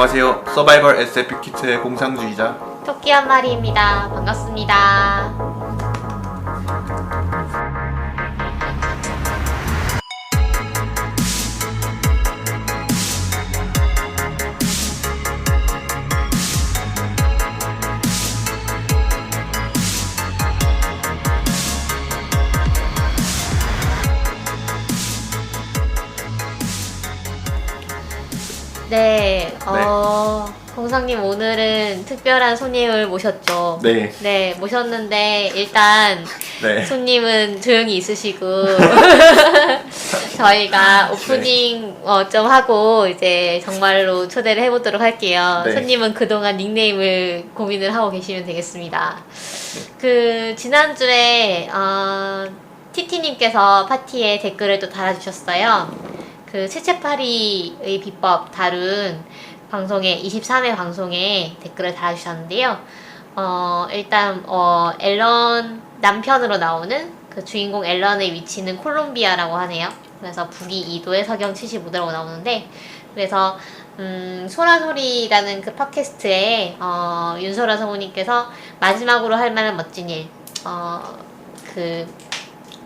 안녕하세요. 서바이벌 SF 키트의 공상주의자 토끼 한 마리입니다. 반갑습니다. 네, 공상님 오늘은 특별한 손님을 모셨죠? 네. 네, 모셨는데 일단 네. 손님은 조용히 있으시고 저희가 오프닝 좀 하고 이제 정말로 초대를 해보도록 할게요. 네. 손님은 그동안 닉네임을 고민을 하고 계시면 되겠습니다. 그 지난주에 TT님께서 파티에 댓글을 또 달아주셨어요. 그 채채파리의 비법 다룬 방송에 23회 방송에 댓글을 달아주셨는데요. 일단 앨런 남편으로 나오는 그 주인공 앨런의 위치는 콜롬비아라고 하네요. 그래서 북위 2도에 서경 75도라고 나오는데, 그래서 소라소리라는 그 팟캐스트에 윤소라 성우님께서 마지막으로 할 만한 멋진 일, 그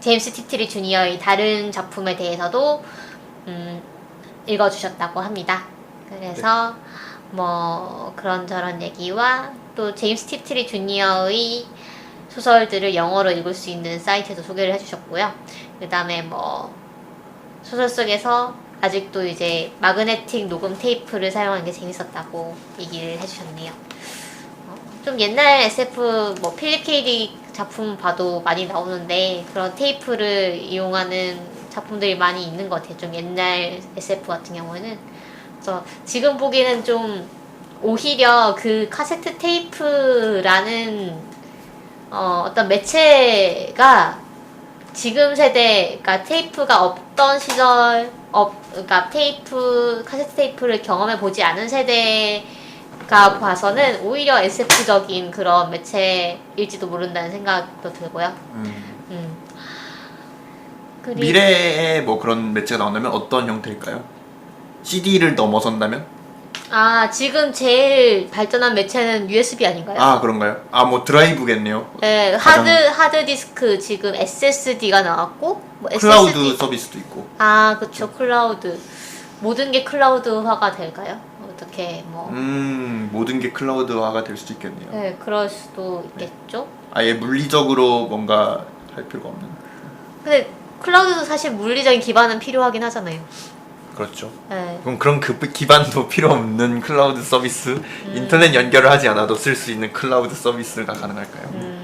제임스 티트리 주니어의 다른 작품에 대해서도 읽어주셨다고 합니다. 그래서 뭐 그런저런 얘기와 또 제임스 티트리 주니어의 소설들을 영어로 읽을 수 있는 사이트도 소개를 해주셨고요. 그 다음에 뭐 소설 속에서 아직도 이제 마그네틱 녹음 테이프를 사용하는 게 재밌었다고 얘기를 해주셨네요. 좀 옛날 SF 뭐 필립 K.딕 작품 봐도 많이 나오는데 그런 테이프를 이용하는 작품들이 많이 있는 것 같아요. 좀 옛날 SF 같은 경우에는. 그래서 지금 보기에는 좀 오히려 그 카세트 테이프라는 어떤 매체가 지금 세대, 그러니까 테이프가 없던 시절, 그러니까 카세트 테이프를 경험해 보지 않은 세대가 봐서는 오히려 SF적인 그런 매체일지도 모른다는 생각도 들고요. 미래에 뭐 그런 매체가 나온다면 어떤 형태일까요? CD를 넘어선다면? 지금 제일 발전한 매체는 USB 아닌가요? 아, 그런가요? 아, 뭐 드라이브겠네요. 네, 하드 디스크 지금 SSD가 나왔고 뭐 클라우드 SSD. 서비스도 있고. 그쵸. 클라우드. 모든 게 클라우드화가 될까요? 어떻게 뭐 모든 게 클라우드화가 될 수도 있겠네요. 네, 그럴 수도 있겠죠. 아예 물리적으로 뭔가 할 필요가 없는. 근데 클라우드도 사실 물리적인 기반은 필요하긴 하잖아요. 그렇죠. 네. 그럼 그런 그 기반도 필요 없는 클라우드 서비스, 인터넷 연결을 하지 않아도 쓸 수 있는 클라우드 서비스가 가능할까요?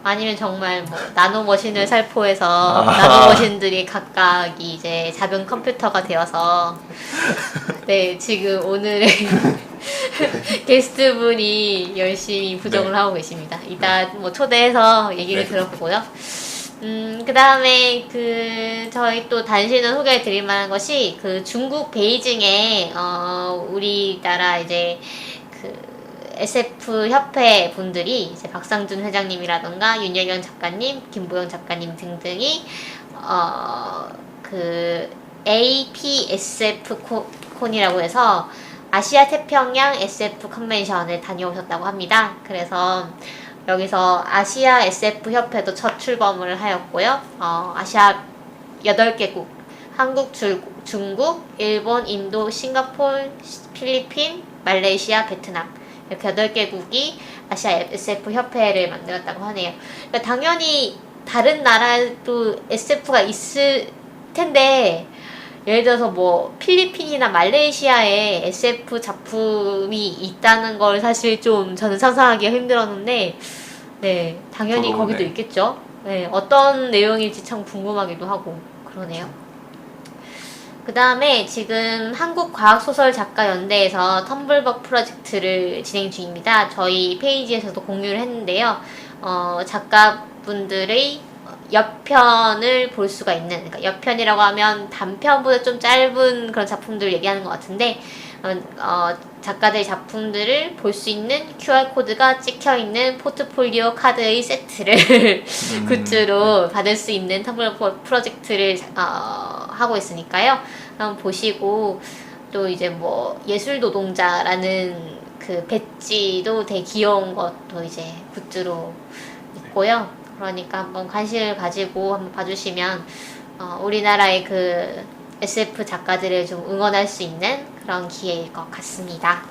아니면 정말 뭐 나노 머신을 살포해서 나노 머신들이 각각이 이제 작은 컴퓨터가 되어서 네, 지금 오늘의 게스트분이 열심히 부정을 하고 계십니다. 이따 뭐 초대해서 얘기를 들어보고요. 그 다음에 저희 또 단신을 소개해 드릴 만한 것이 그 중국 베이징에 우리나라 이제 SF 협회 분들이 이제 박상준 회장님이라던가 윤여경 작가님, 김보영 작가님 등등이 APSF 콘이라고 해서 아시아 태평양 SF 컨벤션을 다녀오셨다고 합니다. 그래서 여기서 아시아 SF 협회도 첫 출범을 하였고요. 아시아 8개국, 한국, 중국, 일본, 인도, 싱가포르, 필리핀, 말레이시아, 베트남 이렇게 8개국이 아시아 SF 협회를 만들었다고 하네요. 그러니까 당연히 다른 나라도 SF가 있을 텐데 예를 들어서 뭐 필리핀이나 말레이시아에 SF 작품이 있다는 걸 사실 좀 저는 상상하기가 힘들었는데 네, 당연히 거기도 있겠죠. 네, 어떤 내용일지 참 궁금하기도 하고 그러네요. 그 다음에 지금 한국과학소설작가연대에서 텀블벅 프로젝트를 진행 중입니다. 저희 페이지에서도 공유를 했는데요. 작가분들의 옆편을 볼 수가 있는, 그러니까 옆편이라고 하면 단편보다 좀 짧은 그런 작품들을 얘기하는 것 같은데 작가들의 작품들을 볼 수 있는 QR코드가 찍혀있는 포트폴리오 카드의 세트를 굿즈로 받을 수 있는 텀블벅 프로젝트를 하고 있으니까요. 한번 보시고 또 이제 뭐 예술 노동자라는 그 배지도 되게 귀여운 것도 이제 굿즈로 있고요. 그러니까 한번 관심을 가지고 한번 봐주시면 우리나라의 그 SF 작가들을 좀 응원할 수 있는 그런 기회일 것 같습니다.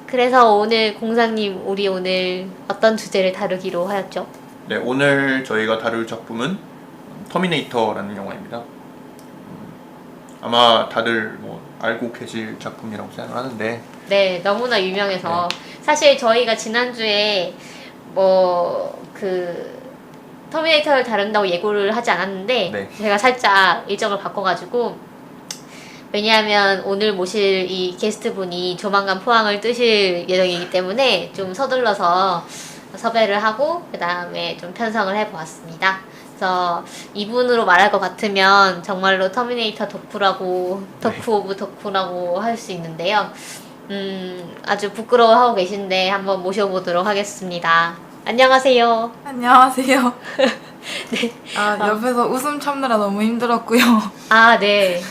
그래서 오늘 공사님, 우리 오늘 어떤 주제를 다루기로 하였죠? 네, 오늘 저희가 다룰 작품은 터미네이터라는 영화입니다. 아마 다들 뭐 알고 계실 작품이라고 생각하는데 네, 너무나 유명해서 사실 저희가 지난주에 뭐 그 터미네이터를 다룬다고 예고를 하지 않았는데 네. 제가 살짝 일정을 바꿔가지고, 왜냐하면 오늘 모실 이 게스트분이 조만간 포항을 뜨실 예정이기 때문에 좀 서둘러서 섭외를 하고 그 다음에 좀 편성을 해보았습니다. 그래서 이분으로 말할 것 같으면 정말로 터미네이터 덕후라고, 덕후 오브 덕후라고 할 수 있는데요. 아주 부끄러워하고 계신데 한번 모셔보도록 하겠습니다. 안녕하세요. 안녕하세요. 네. 옆에서 웃음 참느라 너무 힘들었고요. 아, 네.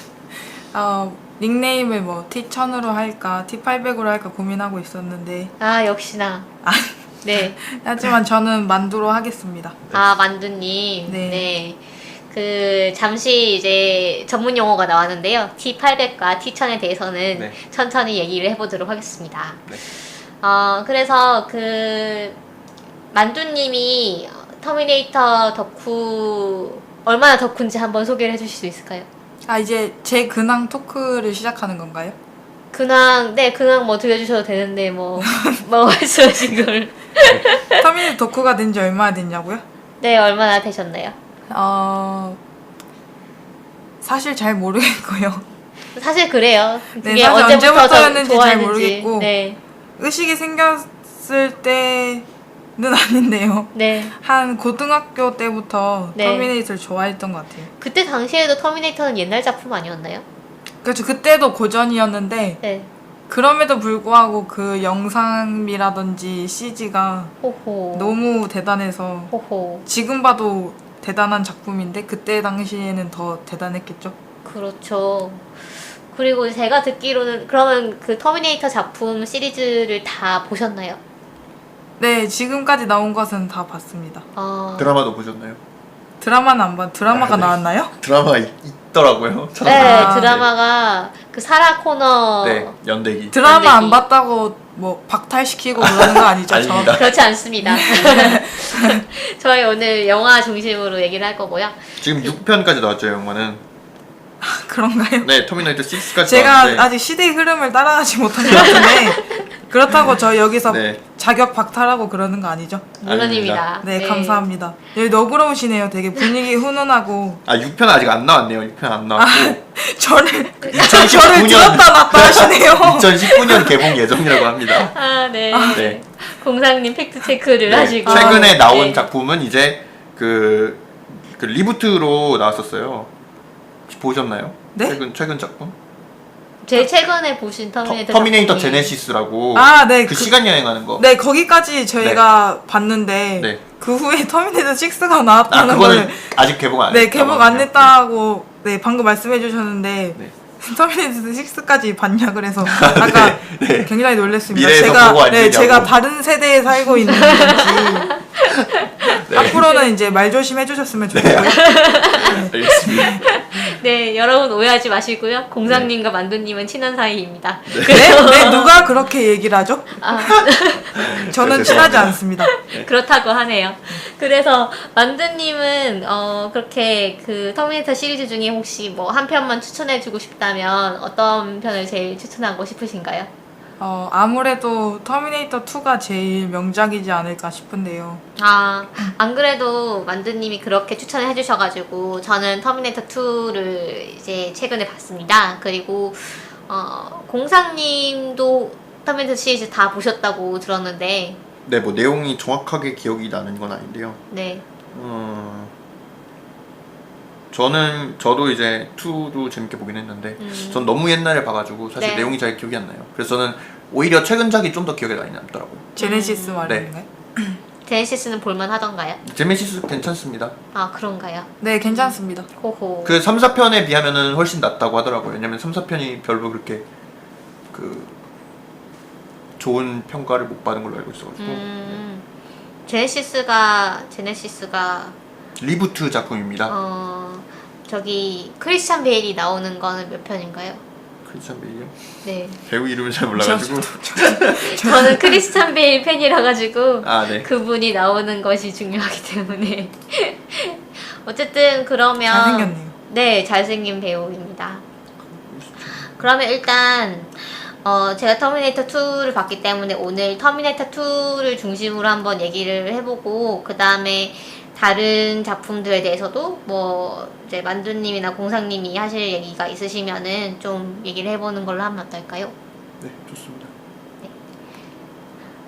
닉네임을 뭐 T1000으로 할까 T800으로 할까 고민하고 있었는데 아, 역시나. 네. 하지만 저는 만두로 하겠습니다. 아, 만두님. 네. 네. 그, 잠시 이제 전문 용어가 나왔는데요. T800과 T1000에 대해서는 네. 천천히 얘기를 해보도록 하겠습니다. 네. 그래서 그, 만두님이 터미네이터 덕후, 얼마나 덕후인지 한번 소개를 해주실 수 있을까요? 이제 제 근황 토크를 시작하는 건가요? 근황, 네, 근황 뭐 들려주셔도 되는데, 뭐 말씀하신 걸. 터미네이터 덕후가 된 지 얼마나 됐냐고요? 네, 얼마나 되셨나요? 사실 잘 모르겠고요. 사실 그래요. 네, 그게 사실 언제부터 언제부터였는지 잘 좋아했는지. 모르겠고. 네. 의식이 생겼을 때는 아닌데요. 네. 한 고등학교 때부터 네. 터미네이터를 좋아했던 것 같아요. 그때 당시에도 터미네이터는 옛날 작품 아니었나요? 그렇죠. 그때도 고전이었는데 네. 그럼에도 불구하고 그 영상미라든지 CG가 호호. 너무 대단해서 호호. 지금 봐도 대단한 작품인데 그때 당시에는 더 대단했겠죠? 그렇죠. 그리고 제가 듣기로는 그러면 그 터미네이터 작품 시리즈를 다 보셨나요? 네, 지금까지 나온 것은 다 봤습니다. 드라마도 보셨나요? 드라마는 안 봤, 드라마가 네. 나왔나요? 드라마가 있더라고요. 네, 아, 드라마가 그 사라 코너. 네, 연대기. 드라마 안 연대기. 봤다고 뭐 박탈시키고 그러는 거 아니죠? 아닙니다. 그렇지 않습니다. 저희 오늘 영화 중심으로 얘기를 할 거고요. 지금 6편까지 나왔죠, 영화는. 그런가요? 네, 터미네이터 6까지 제가 나왔는데. 아직 시대의 흐름을 따라가지 못한 것 같은데 그렇다고 저 여기서 네. 자격 박탈하고 그러는 거 아니죠? 물론입니다. 네, 감사합니다. 여기 너그러우시네요. 되게 분위기 훈훈하고 6편 아직 안 나왔네요. 6편 안 나왔고. 저를 2019년 들었다 놨다 하시네요. 2019년 개봉 예정이라고 합니다. 아, 네. 네. 공상님 팩트 체크를 네, 하시고. 최근에 나온 네. 작품은 이제 그 리부트로 나왔었어요. 혹시 보셨나요? 네? 최근 작품? 제일 최근에 보신 터미네이터 터미네이터 작품이- 제네시스라고 네, 그 시간 여행하는 거. 네, 거기까지 저희가 봤는데 네. 그 후에 터미네이터 6가 아, 나왔다는 그거는 걸 아직 개봉 안 네, 했다고 개봉 안 하네요. 했다고 네, 방금 말씀해 주셨는데 네. 터미네이터 6까지 봤냐 그래서 아까 네. 굉장히 놀랐습니다. 미래에서 보고 안 되냐고. 제가 다른 세대에 살고 있는 건지 네. 앞으로는 이제 말 조심해 주셨으면 좋겠고요. 알겠습니다. 네, 여러분 오해하지 마시고요. 공상님과 만두님은 친한 사이입니다. 네, 누가 그렇게 얘기를 하죠? 저는 네, 친하지 죄송합니다. 않습니다. 그렇다고 하네요. 그래서 만두님은 그렇게 그 터미네이터 시리즈 중에 혹시 뭐 한 편만 추천해주고 싶다면 어떤 편을 제일 추천하고 싶으신가요? 아무래도 터미네이터 2가 제일 명작이지 않을까 싶은데요. 안 그래도 만두님이 그렇게 추천을 해주셔가지고 저는 터미네이터 2를 이제 최근에 봤습니다. 그리고 공상님도 터미네이터 시리즈 다 보셨다고 들었는데, 네, 뭐 내용이 정확하게 기억이 나는 건 아닌데요. 네. 저도 이제 2도 재밌게 보긴 했는데 전 너무 옛날에 봐가지고 사실 네. 내용이 잘 기억이 안 나요. 그래서 저는 오히려 최근작이 좀 더 기억에 많이 남더라고요. 제네시스 말인가요? 제네시스는 볼만하던가요? 제메시스 괜찮습니다. 아 그런가요? 네, 괜찮습니다. 호호. 그 3, 4편에 비하면은 훨씬 낫다고 하더라고요. 왜냐면 3, 4편이 별로 그렇게 그 좋은 평가를 못 받은 걸로 알고 있어가지고 제네시스가 리부트 작품입니다. 저기 크리스찬 베일이 나오는 거는 몇 편인가요? 크리스찬 베일이요? 네. 배우 이름을 잘 몰라가지고 저는 크리스찬 베일 팬이라 가지고 아 네. 그분이 나오는 것이 중요하기 때문에 어쨌든 그러면 잘생겼네요. 네, 잘생긴 배우입니다. 그러면 일단 제가 터미네이터 2를 봤기 때문에 오늘 터미네이터 2를 중심으로 한번 얘기를 해보고 그 다음에 다른 작품들에 대해서도 뭐 이제 만두님이나 공상님이 하실 얘기가 있으시면은 좀 얘기를 해보는 걸로 하면 어떨까요? 네 좋습니다.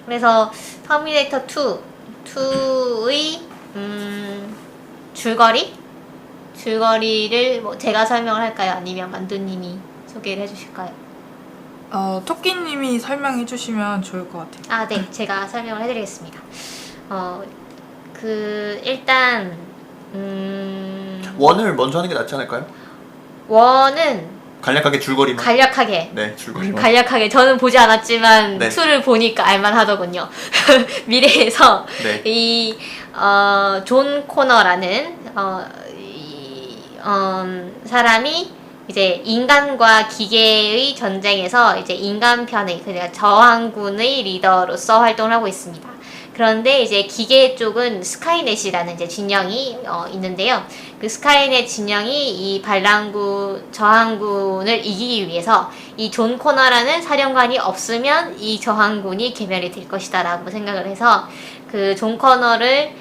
그래서 터미네이터 2의 줄거리를 뭐 제가 설명을 할까요? 아니면 만두님이 소개를 해주실까요? 토끼님이 설명해 주시면 좋을 것 같아요. 아, 네, 제가 설명을 해드리겠습니다. 일단 원을 먼저 하는 게 낫지 않을까요? 원은 간략하게 줄거리만. 간략하게 네 줄거리만. 저는 보지 않았지만 네. 2를 보니까 알만하더군요. 미래에서 네. 이 존 코너라는 사람이 이제 인간과 기계의 전쟁에서 이제 인간 편의 그러니까 저항군의 리더로서 활동을 하고 있습니다. 그런데 이제 기계 쪽은 스카이넷이라는 이제 진영이 있는데요. 그 스카이넷 진영이 이 반란군 저항군을 이기기 위해서 이 존 코너라는 사령관이 없으면 이 저항군이 괴멸이 될 것이다라고 생각을 해서 그 존 코너를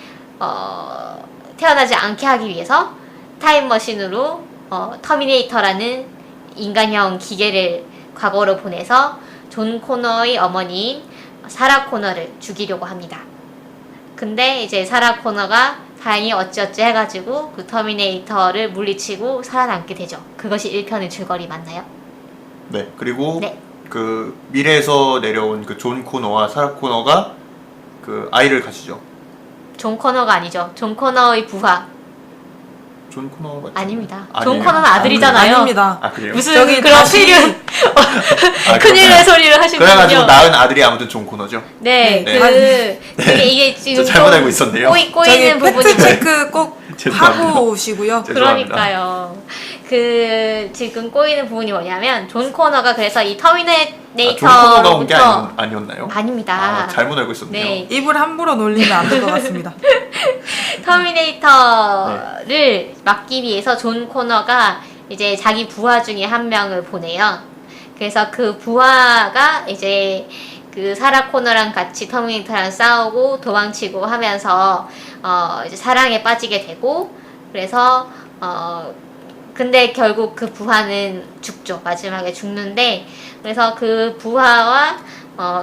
태어나지 않게 하기 위해서 타임머신으로 터미네이터라는 인간형 기계를 과거로 보내서 존 코너의 어머니인 사라 코너를 죽이려고 합니다. 근데 이제 사라 코너가 다행히 어찌어찌 해가지고 그 터미네이터를 물리치고 살아남게 되죠. 그것이 1편의 줄거리 맞나요? 네 그리고 네. 그 미래에서 내려온 그 존 코너와 사라 코너가 그 아이를 가지죠. 존 코너가 아니죠. 존 코너의 부하. 존 코너 맞죠? 아닙니다. 아니에요? 존 코너는 아들이잖아요. 아닙니다. 아 그래요? 무슨 저기 그런 다시- 필요한 아, 큰일의 소리를 그래가지고 하시는군요. 낳은 아들이 아무튼 존 코너죠. 네, 네. 이게 지금 저 잘못 좀 알고 있었네요. 꼬이는 저기 부분이 팩트 체크 꼭 죄송합니다. 하고 오시고요. 죄송합니다. 그러니까요. 지금 꼬이는 부분이 뭐냐면 존 코너가 그래서 이 존 코너가 온 게 터미네이터로부터 아니었나요? 아닙니다. 아, 잘못 알고 있었네요. 네. 입을 함부로 놀리면 안 될 것 같습니다. 터미네이터를 막기 위해서 존 코너가 이제 자기 부하 중에 한 명을 보내요. 그래서 그 부하가 이제 그 사라 코너랑 같이 터미네이터랑 싸우고 도망치고 하면서 이제 사랑에 빠지게 되고 그래서 근데 결국 그 부하는 죽죠. 마지막에 죽는데 그래서 그 부하와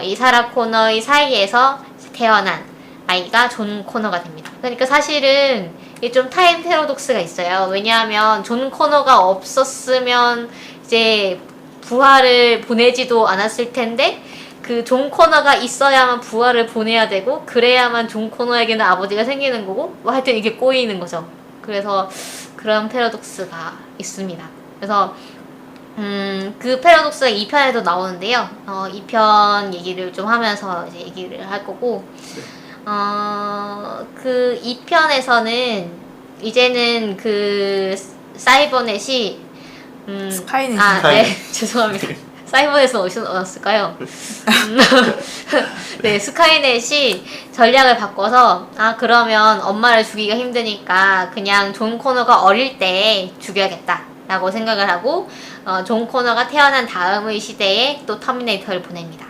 이 사라 코너의 사이에서 태어난 아이가 존 코너가 됩니다. 그러니까 사실은 이게 좀 타임 패러독스가 있어요. 왜냐하면 존 코너가 없었으면 이제 부하를 보내지도 않았을 텐데 그 존 코너가 있어야만 부하를 보내야 되고 그래야만 존 코너에게는 아버지가 생기는 거고 뭐 하여튼 이게 꼬이는 거죠. 그래서 그런 패러독스가 있습니다. 그래서 그 패러독스가 2편에도 나오는데요. 2편 얘기를 좀 하면서 이제 얘기를 할 거고 그 2편에서는 이제는 그 사이버넷이 스카이넷이. 네, 죄송합니다. 사이버넷은 어디서 나왔을까요? 네, 스카이넷이 전략을 바꿔서 그러면 엄마를 죽이기가 힘드니까 그냥 존 코너가 어릴 때 죽여야겠다라고 생각을 하고 존 코너가 태어난 다음의 시대에 또 터미네이터를 보냅니다.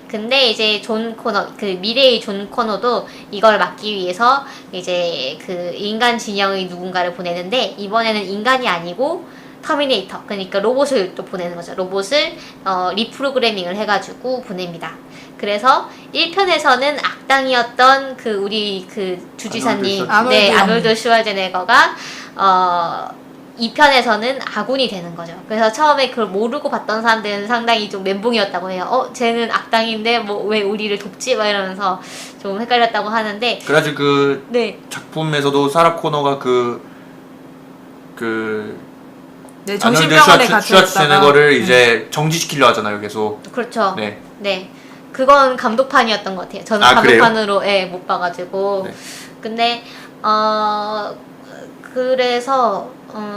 근데 이제 존 코너, 그 미래의 존 코너도 이걸 막기 위해서 이제 그 인간 진영의 누군가를 보내는데 이번에는 인간이 아니고 터미네이터, 그러니까 로봇을 또 보내는 거죠. 로봇을 리프로그래밍을 해가지고 보냅니다. 그래서 1편에서는 악당이었던 그 우리 그 주지사님, 아놀드 네, 슈왈제네거. 아놀드 슈왈제네거가 2편에서는 아군이 되는 거죠. 그래서 처음에 그걸 모르고 봤던 사람들은 상당히 좀 멘붕이었다고 해요. 쟤는 악당인데 뭐 왜 우리를 돕지? 막 이러면서 좀 헷갈렸다고 하는데. 그래가지고 그 네. 작품에서도 사라 코너가 네, 아놀드 정신병원에 같이 슈와츠네거를 있다가 이제 정지시키려 하잖아요, 계속. 그렇죠. 네. 네. 그건 감독판이었던 것 같아요. 저는 아, 그래요? 감독판으로 못 봐가지고. 네. 근데 그래서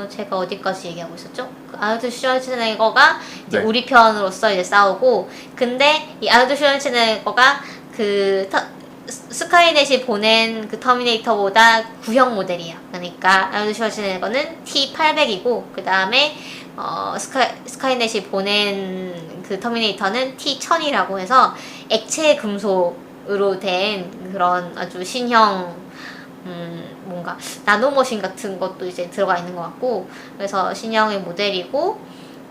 제가 어디까지 얘기하고 있었죠? 아놀드 슈왈츠네거가 이제 네. 우리 편으로서 이제 싸우고, 근데 이 아놀드 슈왈츠네거가 스카이넷이 보낸 그 터미네이터보다 구형 모델이에요. 그러니까 아놀드 슈왈츠네거는 T800이고 그 다음에 스카이넷이 보낸 그 터미네이터는 T1000이라고 해서 액체 금속으로 된 그런 아주 신형 뭔가 나노머신 같은 것도 이제 들어가 있는 것 같고, 그래서 신형의 모델이고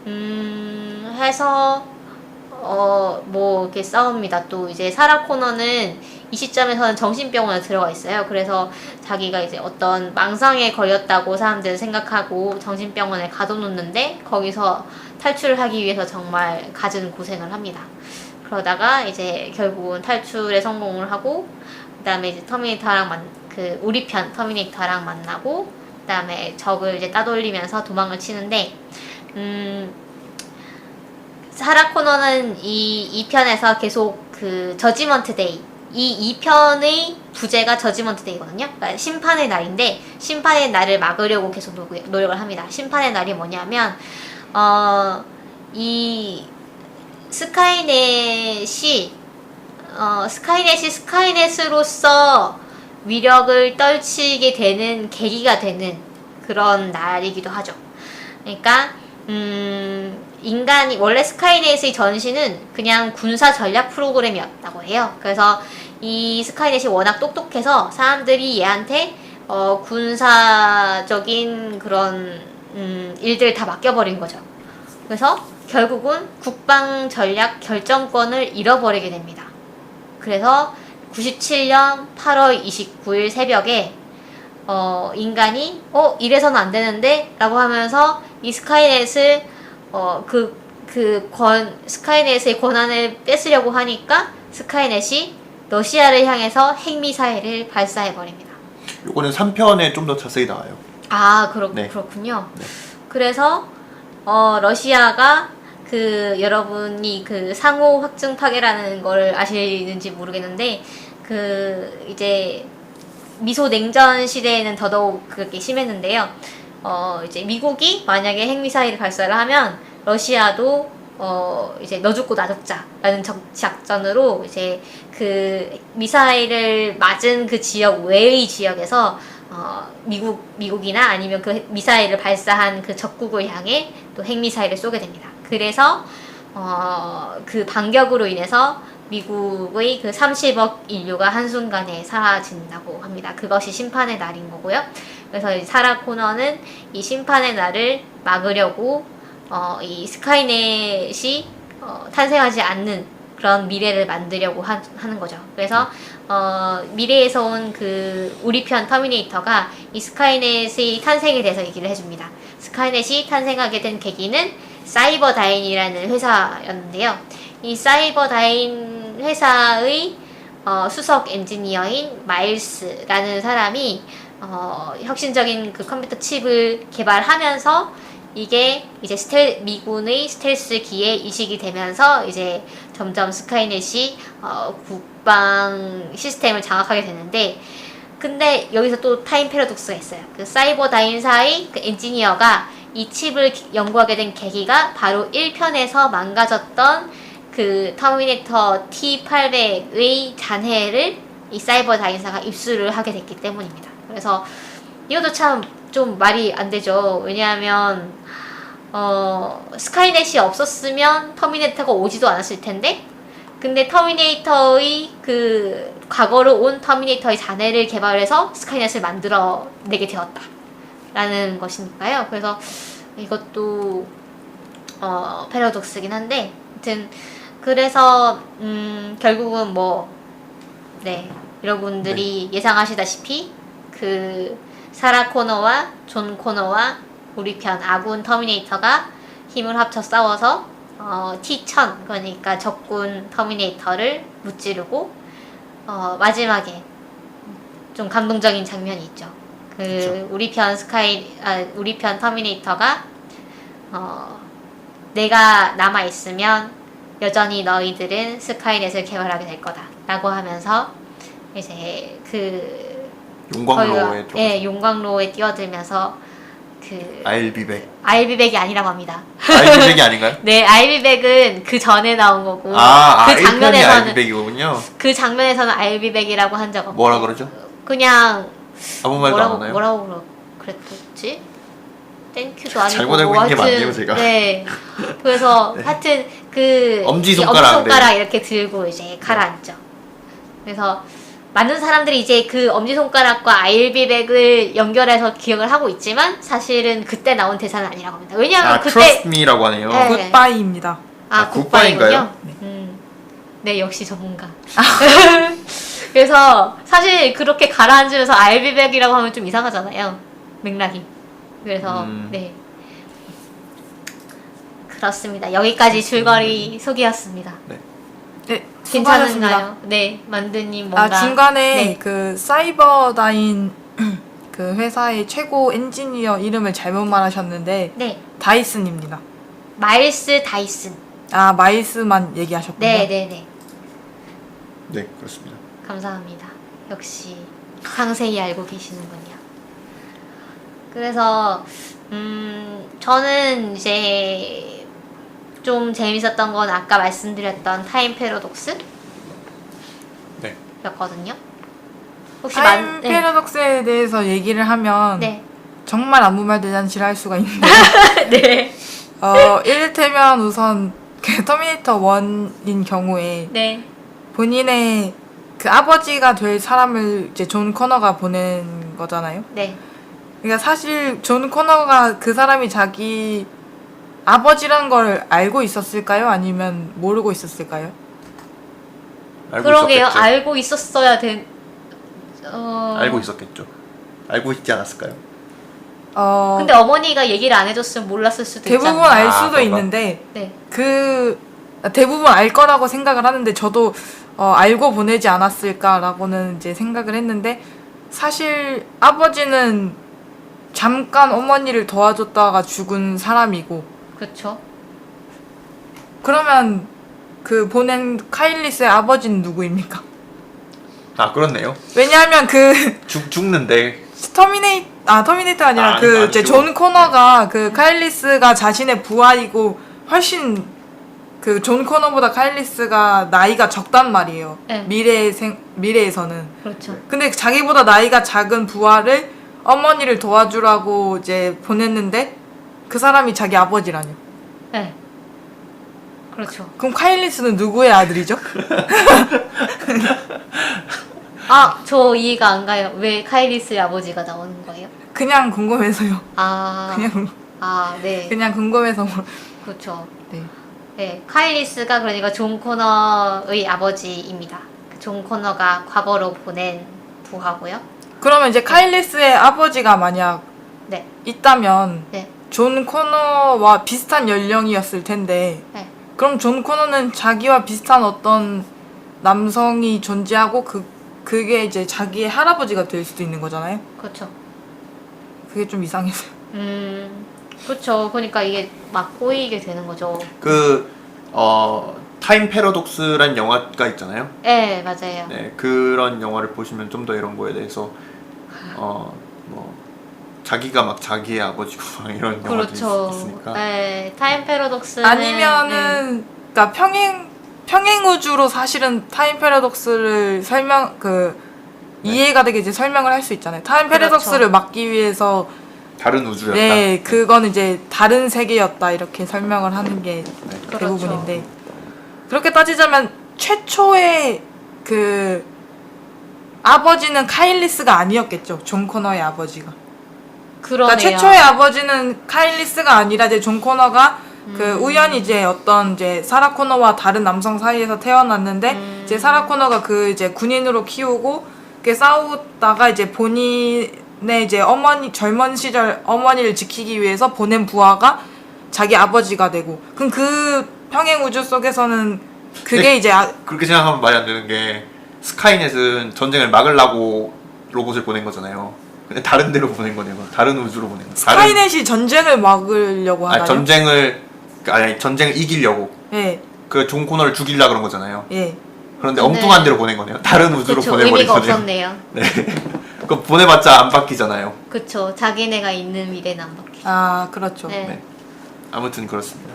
해서 뭐 이렇게 싸웁니다. 또 이제 사라 코너는 이 시점에서는 정신병원에 들어가 있어요. 그래서 자기가 이제 어떤 망상에 걸렸다고 사람들은 생각하고 정신병원에 가둬놓는데, 거기서 탈출을 하기 위해서 정말 갖은 고생을 합니다. 그러다가 이제 결국은 탈출에 성공을 하고, 그 다음에 이제 우리 편 터미네이터랑 만나고, 그 다음에 적을 이제 따돌리면서 도망을 치는데, 사라 코너는 이 2편에서 계속 그 저지먼트 데이, 이 2편의 부제가 저지먼트 데이거든요. 그러니까 심판의 날인데, 심판의 날을 막으려고 계속 노력을 합니다. 심판의 날이 뭐냐면 이 스카이넷이 스카이넷으로서 위력을 떨치게 되는 계기가 되는 그런 날이기도 하죠. 그러니까 인간이 원래 스카이넷의 전신은 그냥 군사 전략 프로그램이었다고 해요. 그래서 이 스카이넷이 워낙 똑똑해서 사람들이 얘한테 군사적인 그런 일들을 다 맡겨버린 거죠. 그래서 결국은 국방 전략 결정권을 잃어버리게 됩니다. 그래서 97년 8월 29일 새벽에 인간이 이래서는 안 되는데 라고 하면서 이 스카이넷을 스카이넷의 권한을 뺏으려고 하니까 스카이넷이 러시아를 향해서 핵미사일을 발사해버립니다. 요거는 3편에 좀 더 자세히 나와요. 아, 네. 그렇군요. 네. 그래서 러시아가 여러분이 상호 확증 파괴라는 걸 아시는지 모르겠는데, 이제 미소 냉전 시대에는 더더욱 그렇게 심했는데요. 이제 미국이 만약에 핵미사일을 발사를 하면 러시아도 이제 너 죽고 나 죽자라는 작전으로 이제 그 미사일을 맞은 그 지역 외의 지역에서 미국이나 아니면 그 미사일을 발사한 그 적국을 향해 또 핵미사일을 쏘게 됩니다. 그래서 그 반격으로 인해서 미국의 그 30억 인류가 한순간에 사라진다고 합니다. 그것이 심판의 날인 거고요. 그래서 이 사라 코너는 이 심판의 날을 막으려고 이 스카이넷이 탄생하지 않는 그런 미래를 만들려고 하는 거죠. 그래서 미래에서 온 그 우리 편 터미네이터가 이 스카이넷의 탄생에 대해서 얘기를 해줍니다. 스카이넷이 탄생하게 된 계기는 사이버다인이라는 회사였는데요. 이 사이버다인 회사의 수석 엔지니어인 마일스라는 사람이 혁신적인 그 컴퓨터 칩을 개발하면서 이게 이제 미군의 스텔스 기에 이식이 되면서 이제 점점 스카이넷이 국방 시스템을 장악하게 되는데, 근데 여기서 또 타임 패러독스가 있어요. 그 사이버다인사의 그 엔지니어가 이 칩을 연구하게 된 계기가 바로 1편에서 망가졌던 그 터미네이터 T800의 잔해를 이 사이버다인사가 입수를 하게 됐기 때문입니다. 그래서 이것도 참 좀 말이 안 되죠. 왜냐하면 스카이넷이 없었으면 터미네이터가 오지도 않았을 텐데, 근데 터미네이터의 그 과거로 온 터미네이터의 잔해를 개발해서 스카이넷을 만들어내게 되었다 라는 것이니까요. 그래서 이것도 패러독스긴 한데, 아무튼 그래서 결국은 여러분들이 예상하시다시피 그 사라 코너와 존 코너와 우리 편 아군 터미네이터가 힘을 합쳐 싸워서 T-1000 그러니까 적군 터미네이터를 무찌르고 마지막에 좀 감동적인 장면이 있죠. 그쵸. 우리 편 터미네이터가 내가 남아 있으면 여전히 너희들은 스카이넷을 개발하게 될 거다라고 하면서 이제 용광로에 들어가서 용광로에 뛰어들면서 아일비백. 아일비백이 아니라고 합니다. 아일비백이 아닌가요? 네, 아일비백은 그 전에 나온 거고 그 그 장면에서는 아일비백이군요. 그 장면에서는 아일비백이라고 한 적 없고 뭐라 그러죠? 그냥 아무 말도 안 하나요? 뭐라고 그랬지? 땡큐도 아니고 잘못 알고 있는 게 맞네요, 제가. 네. 그래서 네. 하여튼 엄지손가락, 네. 이렇게 들고 이제 가라앉죠. 그래서 많은 사람들이 이제 그 엄지손가락과 아일비백을 연결해서 기억을 하고 있지만 사실은 그때 나온 대사는 아니라고 합니다. 왜냐하면 그때 Trust me라고 하네요. 네. 굿바이입니다. 굿바이인가요? 네, 역시 전문가. 그래서 사실 그렇게 가라앉으면서 아일비백이라고 하면 좀 이상하잖아요. 맥락이. 그래서 네. 그렇습니다. 여기까지 줄거리 소개였습니다. 네. 네, 수고하셨습니다. 괜찮은가요? 네, 만드님 뭔가 중간에 네. 그 사이버다인 그 회사의 최고 엔지니어 이름을 잘못 말하셨는데 네, 다이슨입니다. 마일스 다이슨. 마일스만 얘기하셨군요. 네, 네, 네. 네, 그렇습니다. 감사합니다. 역시 상세히 알고 계시는군요. 그래서 저는 이제 좀 재밌었던 건 아까 말씀드렸던 타임 패러독스 네. 였거든요. 혹시 타임 패러독스에 대해서 얘기를 하면 네. 정말 아무 말 대잔치를 할 수가 있는데 네. 이를테면 우선 그 터미네이터 1인 경우에 네. 본인의 그 아버지가 될 사람을 이제 존 코너가 보낸 거잖아요. 네. 그러니까 사실 존 코너가 그 사람이 자기 아버지란 걸 알고 있었을까요? 아니면 모르고 있었을까요? 알고 그러게요. 있었겠죠. 알고 있었어야 된. 알고 있었겠죠. 알고 있지 않았을까요? 근데 어머니가 얘기를 안 해줬으면 몰랐을 수도 대부분 있잖아요. 알 수도 그런가? 있는데 네. 대부분 알 거라고 생각을 하는데 저도 알고 보내지 않았을까라고는 이제 생각을 했는데 사실 아버지는 잠깐 어머니를 도와줬다가 죽은 사람이고 그렇죠. 그러면 그 보낸 카일리스의 아버지는 누구입니까? 그렇네요. 왜냐하면 그 죽는데 터미네이터가 아니라 그 이제 아니죠. 존 코너가 그 카일리스가 자신의 부하이고 훨씬 그 존 코너보다 카일리스가 나이가 적단 말이에요. 네. 미래에서는. 그렇죠. 근데 자기보다 나이가 작은 부하를 어머니를 도와주라고 이제 보냈는데 그 사람이 자기 아버지라뇨. 네. 그렇죠. 그럼 카일리스는 누구의 아들이죠? 저 이해가 안 가요. 왜 카이리스의 아버지가 나오는 거예요? 그냥 궁금해서요. 네. 그냥 궁금해서. 그렇죠. 네. 네, 카이리스가 그러니까 존 코너의 아버지입니다. 존 코너가 과거로 보낸 부하고요. 그러면 이제 카일리스의 아버지가 만약 네. 있다면 네. 존 코너와 비슷한 연령이었을 텐데 네. 그럼 존 코너는 자기와 비슷한 어떤 남성이 존재하고 그게 이제 자기의 할아버지가 될 수도 있는 거잖아요. 그렇죠. 그게 좀 이상해서요. 그렇죠. 그러니까 이게 막 꼬이게 되는 거죠. 타임 패러독스란 영화가 있잖아요. 네, 맞아요. 네, 그런 영화를 보시면 좀 더 이런 거에 대해서 자기가 막 자기의 아버지고 막 이런 영화들이 그렇죠. 있으니까. 네, 타임 패러독스는 아니면은 그러니까 평행 우주로 사실은 타임 패러독스를 이해가 되게 이제 설명을 할 수 있잖아요. 타임 패러독스를 그렇죠. 막기 위해서 다른 우주였다. 네, 그건 이제 다른 세계였다 이렇게 설명을 하는 게 네. 대부분인데 그렇게 따지자면 최초의 그 아버지는 카일리스가 아니었겠죠. 존 코너의 아버지가. 그러네요. 그러니까 최초의 아버지는 카일리스가 아니라 이제 존 코너가 그 우연히 이제 어떤 이제 사라 코너와 다른 남성 사이에서 태어났는데 이제 사라 코너가 그 이제 군인으로 키우고 이렇게 싸우다가 이제 본인 이제 젊은 시절 어머니를 지키기 위해서 보낸 부하가 자기 아버지가 되고, 그럼 그 평행 우주 속에서는 그게 네. 이제 그렇게 생각하면 말이 안 되는 게 스카이넷은 전쟁을 막으려고 로봇을 보낸 거잖아요. 근데 다른 데로 보낸 거네요. 다른 우주로 보낸 거. 스카이넷이 전쟁을 막으려고 하나요? 전쟁을 이기려고. 예, 그 존 코너를 죽이려 그런 거잖아요. 예. 그런데 근데- 엉뚱한 데로 보낸 거네요. 다른 우주로 그쵸, 보내버린 의미가 거네요. 없었네요. 네. 그거 보내봤자 안 바뀌잖아요. 그쵸. 자기네가 있는 미래는 안 바뀌죠. 아, 그렇죠. 네. 네. 아무튼 그렇습니다.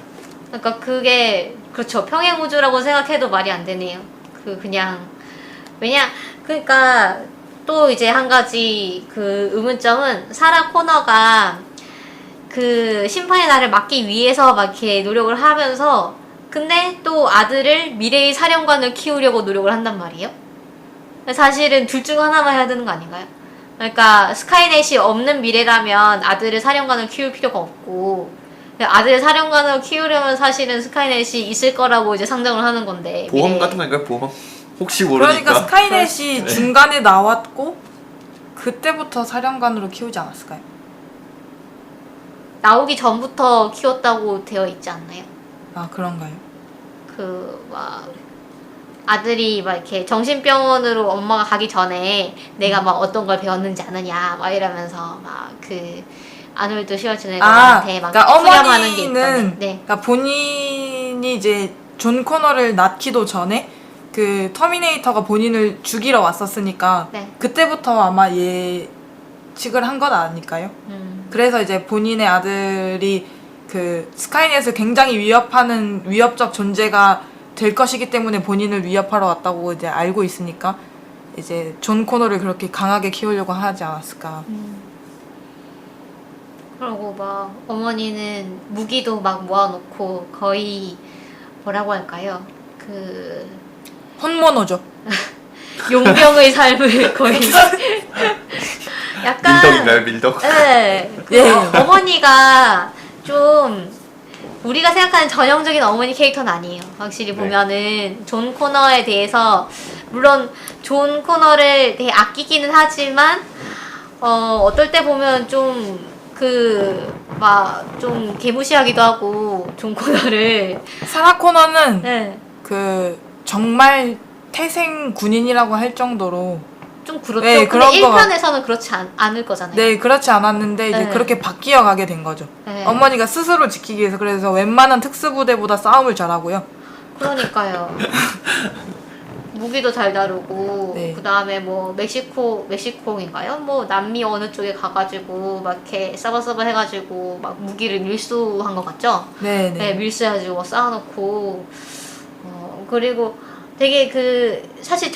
그러니까 그게 그렇죠. 평행 우주라고 생각해도 말이 안 되네요. 그러니까 또 이제 한 가지 그 의문점은 사라 코너가 그 심판의 날을 막기 위해서 막 이렇게 노력을 하면서 근데 또 아들을 미래의 사령관을 키우려고 노력을 한단 말이에요. 사실은 둘 중 하나만 해야 되는 거 아닌가요? 그러니까 스카이넷이 없는 미래라면 아들을 사령관을 키울 필요가 없고 아들을 사령관을 키우려면 사실은 스카이넷이 있을 거라고 이제 상정을 하는 건데 보험 미래에. 같은 거니까요. 보험. 혹시 모르니까. 그러니까 스카이넷이 네. 중간에 나왔고 그때부터 사령관으로 키우지 않았을까요? 나오기 전부터 키웠다고 되어 있지 않나요? 아, 그런가요? 그 막 아들이 막 이렇게 정신병원으로 엄마가 가기 전에 내가 막 어떤 걸 배웠는지 아느냐 막 이러면서 막 그 아놀드 슈왈츠네거한테 막 그러니까 수렴하는 게 있던데. 어머니는 네. 그러니까 본인이 이제 존 코너를 낳기도 전에 그 터미네이터가 본인을 죽이러 왔었으니까 네. 그때부터 아마 예측을 한 건 아닐까요? 그래서 이제 본인의 아들이 그 스카이넷을 굉장히 위협하는 위협적 존재가 될 것이기 때문에 본인을 위협하러 왔다고 이제 알고 있으니까 이제 존 코너를 그렇게 강하게 키우려고 하지 않았을까. 그리고 막 어머니는 무기도 막 모아놓고 거의 뭐라고 할까요? 그 혼모노죠. 용병의 삶을 거의 약간 밀덕인가요, 밀덕? 네. 예. 어머니가 좀 우리가 생각하는 전형적인 어머니 캐릭터는 아니에요. 확실히 네. 보면은 존 코너에 대해서 물론 존 코너를 되게 아끼기는 하지만 어떨 때 보면 좀 좀 개무시하기도 하고 존 코너를 사라 코너는 네. 그 정말 태생 군인이라고 할 정도로 좀 그렇죠. 네, 근데 그런 거 1편에서는 그렇지 않을 거잖아요. 네, 그렇지 않았는데 이제 네. 그렇게 바뀌어 가게 된 거죠. 네. 어머니가 스스로 지키기 위해서 그래서 웬만한 특수부대보다 싸움을 잘하고요. 그러니까요. 무기도 잘 다루고 네. 그다음에 뭐 멕시코인가요? 뭐 남미 어느 쪽에 가가지고 막 이렇게 싸바싸바 해가지고 막 무기를 밀수한 것 같죠? 네, 네, 네. 밀수해가지고 쌓아놓고 그리고 되게 사실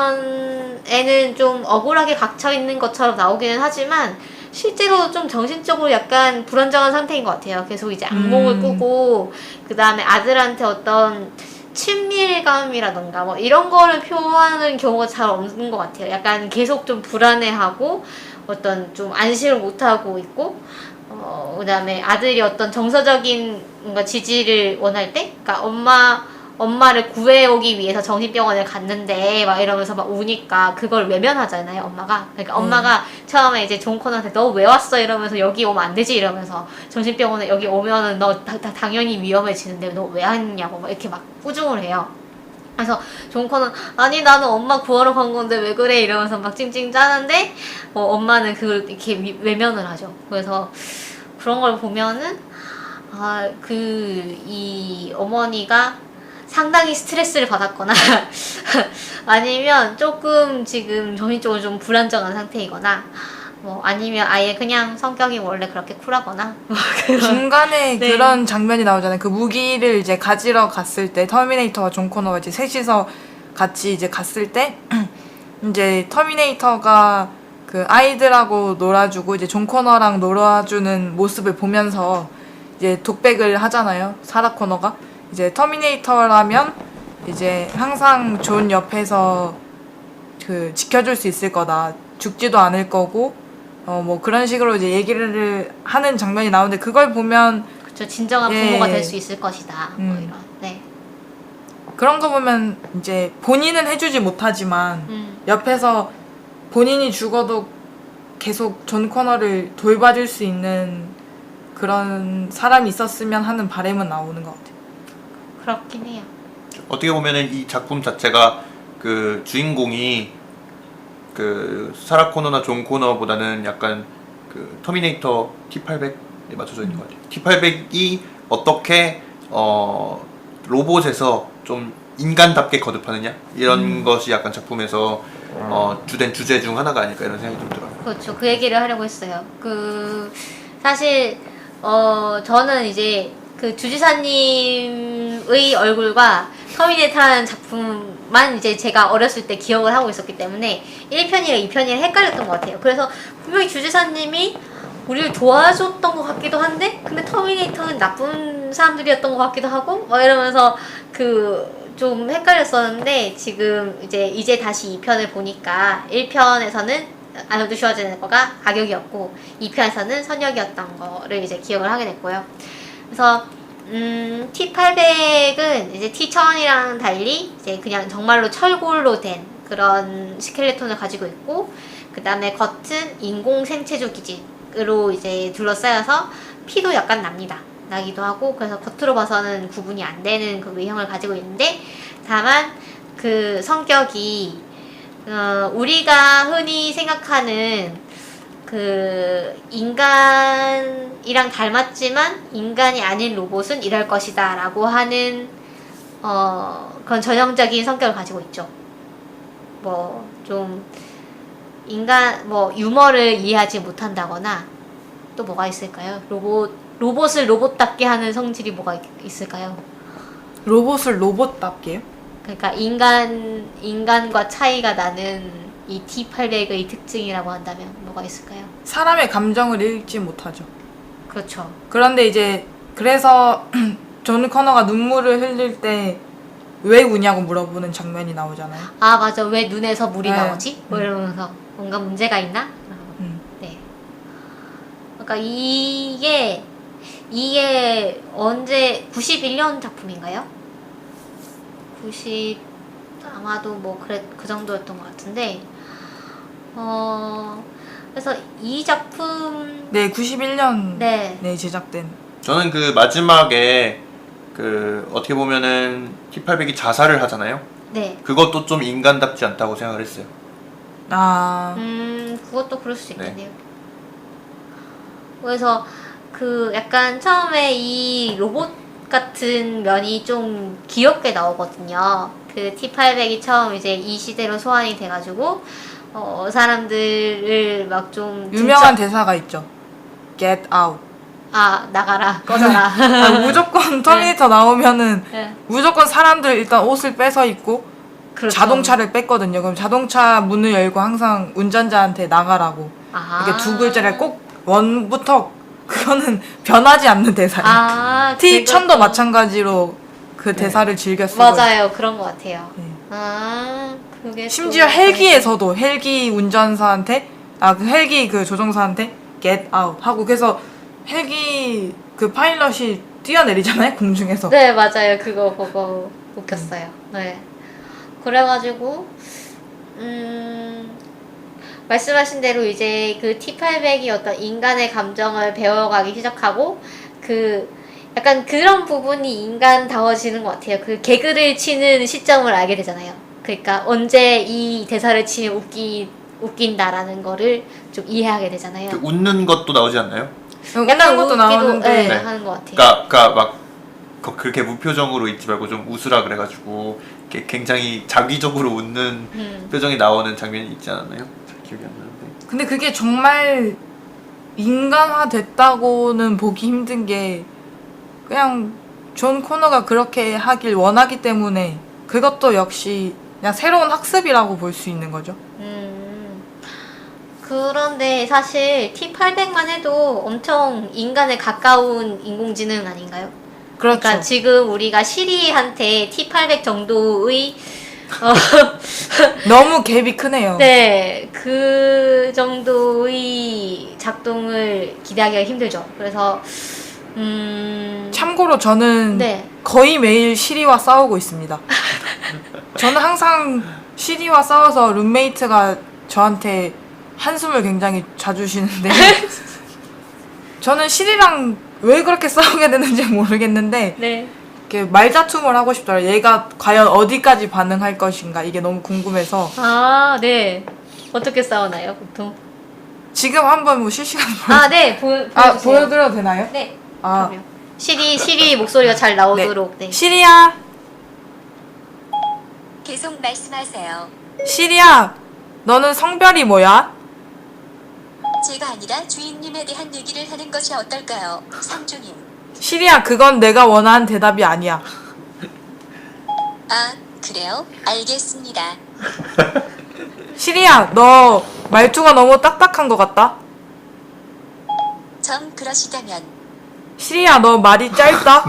정신병원에는 좀 억울하게 갇혀 있는 것처럼 나오기는 하지만 실제로 좀 정신적으로 약간 불안정한 상태인 것 같아요. 계속 이제 악몽을 꾸고 그 다음에 아들한테 어떤 친밀감이라던가 뭐 이런 거를 표현하는 경우가 잘 없는 것 같아요. 약간 계속 좀 불안해하고 어떤 좀 안심을 못하고 있고 그다음에 아들이 어떤 정서적인 뭔가 지지를 원할 때 그러니까 엄마를 구해오기 위해서 정신병원에 갔는데 막 이러면서 막 우니까 그걸 외면하잖아요, 엄마가. 그러니까 엄마가 처음에 이제 존 코너한테 너 왜 왔어 이러면서 여기 오면 안 되지 이러면서 정신병원에 여기 오면은 너 당연히 위험해지는데 너 왜 왔냐고 막 이렇게 막 꾸중을 해요. 그래서 존 코너 아니 나는 엄마 구하러 간 건데 왜 그래 이러면서 막 찡찡 짜는데 엄마는 그걸 이렇게 외면을 하죠. 그래서 그런 걸 보면은 이 어머니가 상당히 스트레스를 받았거나 아니면 조금 지금 정신적으로 좀 불안정한 상태이거나 뭐 아니면 아예 그냥 성격이 원래 그렇게 쿨하거나 중간에 네. 그런 장면이 나오잖아요. 그 무기를 이제 가지러 갔을 때 터미네이터와 존 코너가 이제 셋이서 같이 이제 갔을 때 이제 터미네이터가 그 아이들하고 놀아주고 이제 존 코너랑 놀아주는 모습을 보면서 이제 독백을 하잖아요. 사라 코너가 이제 터미네이터라면 이제 항상 존 옆에서 그 지켜줄 수 있을 거다. 죽지도 않을 거고 뭐 그런 식으로 이제 얘기를 하는 장면이 나오는데 그걸 보면 그쵸 진정한 예. 부모가 될 수 있을 것이다 뭐 이런 네. 그런 거 보면 이제 본인은 해주지 못하지만 옆에서 본인이 죽어도 계속 존 코너를 돌봐줄 수 있는 그런 사람이 있었으면 하는 바람은 나오는 것 같아요. 그렇긴 해요. 어떻게 보면은 이 작품 자체가 그 주인공이 그 사라 코너나 존 코너보다는 약간 그 터미네이터 T800에 맞춰져 있는 것 같아요. T800이 어떻게 로봇에서 좀 인간답게 거듭하느냐 이런 것이 약간 작품에서 주된 주제 중 하나가 아닐까 이런 생각이 들더라고요. 그렇죠. 그 얘기를 하려고 했어요. 그 사실 저는 이제 그 주지사님의 얼굴과 터미네이터라는 작품만 이제 제가 어렸을 때 기억을 하고 있었기 때문에 1편이랑 2편이랑 헷갈렸던 것 같아요. 그래서 분명히 주지사님이 우리를 도와줬던 것 같기도 한데 근데 터미네이터는 나쁜 사람들이었던 것 같기도 하고 막 이러면서 그 좀 헷갈렸었는데 지금 이제 다시 2편을 보니까 1편에서는 아놀드 슈워제네거가 악역이었고 2편에서는 선역이었던 거를 이제 기억을 하게 됐고요. 그래서 T800은 이제 T1000이랑 달리 이제 그냥 정말로 철골로 된 그런 스켈레톤을 가지고 있고 그 다음에 겉은 인공 생체조 기질으로 이제 둘러싸여서 피도 약간 나기도 하고 그래서 겉으로 봐서는 구분이 안 되는 그 외형을 가지고 있는데 다만 그 성격이 우리가 흔히 생각하는 그 인간이랑 닮았지만 인간이 아닌 로봇은 이럴 것이다 라고 하는 그런 전형적인 성격을 가지고 있죠. 뭐 좀 유머를 이해하지 못한다거나 또 뭐가 있을까요? 로봇을 로봇답게 하는 성질이 뭐가 있을까요? 로봇을 로봇답게요? 그러니까 인간과 차이가 나는 이 T800의 특징이라고 한다면 뭐가 있을까요? 사람의 감정을 읽지 못하죠. 그렇죠. 그런데 이제 그래서 존 코너가 눈물을 흘릴 때 왜 우냐고 물어보는 장면이 나오잖아요. 아 맞아. 왜 눈에서 물이 네. 나오지? 뭐 이러면서 뭔가 문제가 있나? 네. 그러니까 이게 언제 91년 작품인가요? 아마도 뭐 그 정도였던 것 같은데 그래서 이 작품 네, 91년 네. 네, 제작된. 저는 그 마지막에 그 어떻게 보면은 T800이 자살을 하잖아요. 네. 그것도 좀 인간답지 않다고 생각을 했어요. 아, 그것도 그럴 수 네. 있겠네요. 그래서 그 약간 처음에 이 로봇 같은 면이 좀 귀엽게 나오거든요. 그 T800이 처음 이제 이 시대로 소환이 돼가지고 사람들을 막 좀 유명한 대사가 있죠. Get out. 나가라 꺼져라. 무조건 터미네이터 나오면은 네. 무조건 사람들 일단 옷을 뺏어 입고 그렇죠. 자동차를 뺐거든요. 그럼 자동차 문을 열고 항상 운전자한테 나가라고 이렇게 두 글자를 꼭 원부터 그거는 변하지 않는 대사예요. T1000도 그것도- 마찬가지로 그 대사를 즐겨 쓰고 맞아요. 그런 것 같아요. 네. 그게 심지어 또 헬기에서도 헬기 운전사한테 그 헬기 그 조종사한테 get out 하고 그래서 헬기 그 파일럿이 뛰어내리잖아요 공중에서. 네 맞아요. 그거 웃겼어요. 네. 그래가지고 말씀하신 대로 이제 그 T800이 어떤 인간의 감정을 배워가기 시작하고 그 약간 그런 부분이 인간다워지는 것 같아요. 그 개그를 치는 시점을 알게 되잖아요. 그러니까 언제 이 대사를 치면 웃긴다라는 거를 좀 이해하게 되잖아요. 그 웃는 것도 나오지 않나요? 웃는 것도 나오는데 네, 네. 하는 것 같아요. 그러니까 막 그렇게 무표정으로 있지 말고 좀 웃으라 그래가지고 이렇게 굉장히 자기적으로 웃는 표정이 나오는 장면이 있지 않았나요? 잘 기억이 안 나는데. 근데 그게 정말 인간화 됐다고는 보기 힘든 게 그냥 존 코너가 그렇게 하길 원하기 때문에 그것도 역시 그냥 새로운 학습이라고 볼 수 있는 거죠. 그런데 사실 T800만 해도 엄청 인간에 가까운 인공지능 아닌가요? 그렇죠. 그러니까 지금 우리가 시리한테 T800 정도의 너무 갭이 크네요. 네, 그 정도의 작동을 기대하기가 힘들죠. 그래서 참고로 저는 네. 거의 매일 시리와 싸우고 있습니다. 저는 항상 시리와 싸워서 룸메이트가 저한테 한숨을 굉장히 자주 쉬는데 저는 실이랑 왜 그렇게 싸우게 되는지 모르겠는데 네. 이렇게 말다툼을 하고 싶더라고요. 얘가 과연 어디까지 반응할 것인가 이게 너무 궁금해서 아, 네. 어떻게 싸우나요, 보통? 지금 한번 뭐 실시간 아, 네. 보여주세요. 보여드려도 되나요? 네. 아, 그럼요. 시리 목소리가 잘 나오도록. 네. 시리야, 계속 말씀하세요. 시리야, 너는 성별이 뭐야? 제가 아니라 주인님에 대한 얘기를 하는 것이 어떨까요? 상주님. 시리야, 그건 내가 원하는 대답이 아니야. 아, 그래요? 알겠습니다. 시리야, 너 말투가 너무 딱딱한 것 같다. 정 그러시다면 시리야, 너 말이 짧다.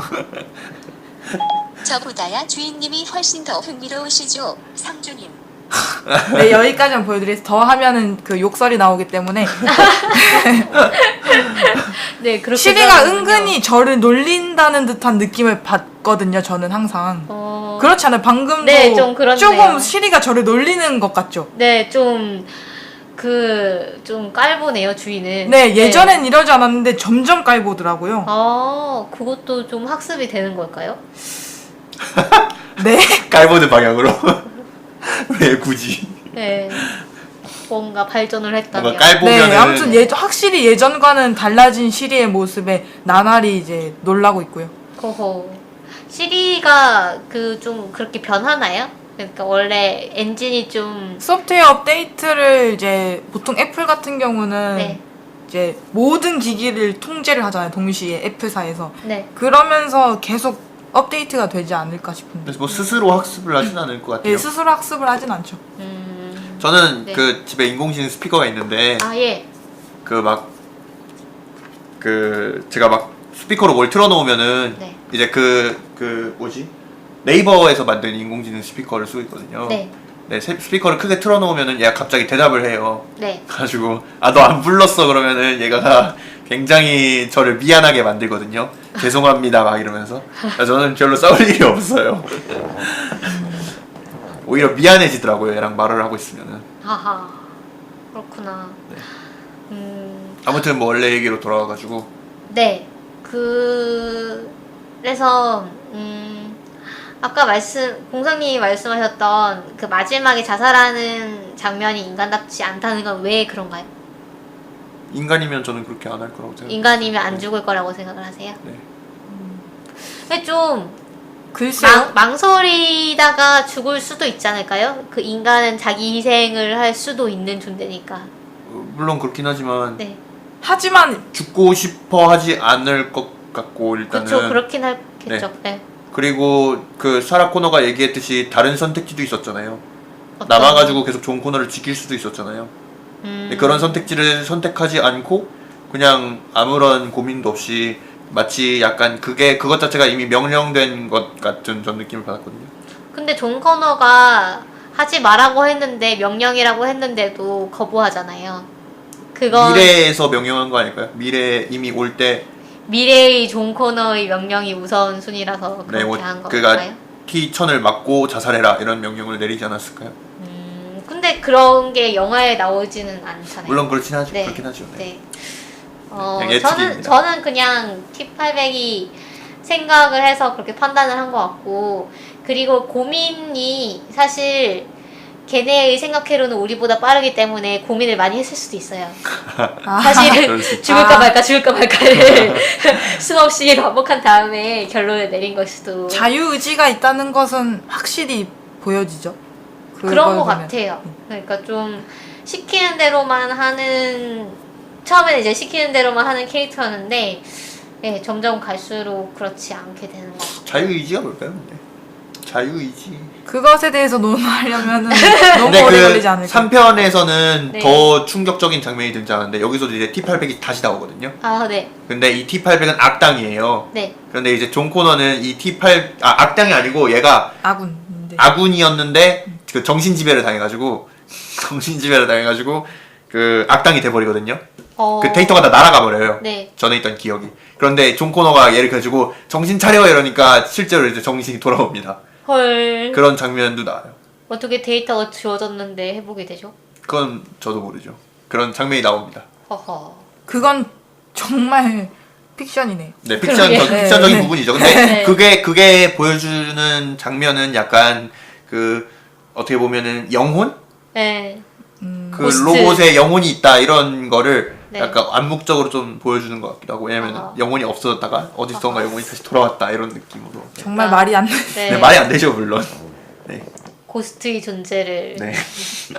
저보다야 주인님이 훨씬 더 흥미로우시죠, 상주님. 네, 여기까지만 보여드리겠습니다. 더 하면은 그 욕설이 나오기 때문에 네, 그렇게. 시리가 싸우는군요. 은근히 저를 놀린다는 듯한 느낌을 받거든요. 저는 항상 그렇지 않아요? 방금도 네, 좀 그렇네요. 조금 시리가 저를 놀리는 것 같죠? 네, 좀 깔보네요, 주인은. 네, 예전엔 이러지 않았는데 점점 깔보더라고요. 아, 그것도 좀 학습이 되는 걸까요? 네. 깔보는 방향으로. 왜 굳이? 네. 뭔가 발전을 했다면. 뭔가 깔보면은 네, 아무튼 확실히 예전과는 달라진 시리의 모습에 나날이 이제 놀라고 있고요. 허허. 시리가 좀 그렇게 변하나요? 그러니까 원래 엔진이 좀. 소프트웨어 업데이트를 이제 보통 애플 같은 경우는 네. 이제 모든 기기를 통제를 하잖아요. 동시에 애플사에서. 네. 그러면서 계속 업데이트가 되지 않을까 싶은데. 그래서 뭐 스스로 학습을 하진 않을 것 같아요. 네, 스스로 학습을 하진 않죠. 저는 네. 그 집에 인공지능 스피커가 있는데 아, 예. 제가 막 스피커로 뭘 틀어놓으면은 네. 이제 뭐지? 네이버에서 만든 인공지능 스피커를 쓰고 있거든요. 네. 네, 스피커를 크게 틀어놓으면은 얘가 갑자기 대답을 해요. 네. 가지고 너 안 불렀어 그러면은 얘가 굉장히 저를 미안하게 만들거든요. 죄송합니다 막 이러면서. 저는 별로 싸울 일이 없어요. 오히려 미안해지더라고요. 얘랑 말을 하고 있으면은. 하하. 그렇구나. 네. 음, 아무튼 뭐 원래 얘기로 돌아와가지고 네. 그래서, 아까 공성님이 말씀하셨던 그 마지막에 자살하는 장면이 인간답지 않다는 건 왜 그런가요? 인간이면 저는 그렇게 안 할 거라고 생각해요. 인간이면 안 죽을 거라고 생각을 하세요? 네. 근데 좀 글쎄요. 망설이다가 죽을 수도 있지 않을까요? 그 인간은 자기 희생을 할 수도 있는 존재니까. 물론 그렇긴 하지만 네. 하지만 죽고 싶어 하지 않을 것 같고 일단은. 그렇죠. 그렇긴 하겠죠. 네. 그리고 그 사라 코너가 얘기했듯이 다른 선택지도 있었잖아요. 어떤- 남아가지고 계속 존 코너를 지킬 수도 있었잖아요. 근데 그런 선택지를 선택하지 않고 그냥 아무런 고민도 없이 마치 약간 그것 자체가 이미 명령된 것 같은 전 느낌을 받았거든요. 근데 존 커너가 하지 말라고 했는데 명령이라고 했는데도 거부하잖아요. 그건 미래에서 명령한 거 아닐까요? 미래 이미 올 때 미래의 존 커너의 명령이 우선순위라서 그렇게 한 그가 건가요? T-1000을 맞고 자살해라 이런 명령을 내리지 않았을까요? 근데 그런 게 영화에 나오지는 않잖아요. 물론 그렇긴 하죠. 네. 그렇긴 하죠. 네. 네. 그냥 예측입니다. 저는 그냥 T800이 생각을 해서 그렇게 판단을 한 것 같고, 그리고 고민이 사실 걔네의 생각회로는 우리보다 빠르기 때문에 고민을 많이 했을 수도 있어요. 사실은 그럴 수 있죠. 죽을까 말까를 수없이 반복한 다음에 결론을 내린 걸 수도. 자유의지가 있다는 것은 확실히 보여지죠. 그런 것 보면. 같아요. 그러니까 좀 시키는 대로만 하는, 처음에는 이제 시키는 대로만 하는 캐릭터였는데, 네, 점점 갈수록 그렇지 않게 되는 것 같아요. 자유의지가 뭘까요? 근데? 자유의지. 그것에 대해서 논하려면은 너무 근데 오래 그 걸리지 않을까. 3편에서는 네. 더 충격적인 장면이 등장하는데 여기서도 이제 T800이 다시 나오거든요. 아, 네. 근데 이 T800은 악당이에요. 네. 그런데 이제 존 코너는 이 악당이 아니고 얘가 아군. 네. 아군이었는데 그 정신지배를 당해가지고 그 악당이 돼버리거든요. 그 데이터가 다 날아가 버려요. 네. 전에 있던 기억이. 그런데 존 코너가 얘를 가지고 정신 차려 이러니까 실제로 이제 정신이 돌아옵니다. 헐. 그런 장면도 나와요. 어떻게 데이터가 지워졌는데 해보게 되죠? 그건 저도 모르죠. 그런 장면이 나옵니다. 허허. 그건 정말 픽션이네요. 네, 그러게요. 픽션적인 네. 부분이죠. 근데 네. 그게 보여주는 장면은 약간 그 어떻게 보면은 영혼? 네. 그 고스트. 로봇에 영혼이 있다 이런 거를 네. 약간 암묵적으로 좀 보여주는 것 같기도 하고 왜냐면 아하. 영혼이 없어졌다가 어디선가 아하. 영혼이 다시 돌아왔다 이런 느낌으로. 정말 아. 말이 안 돼. 네. 네, 말이 안 되죠 물론. 네. 고스트의 존재를 네.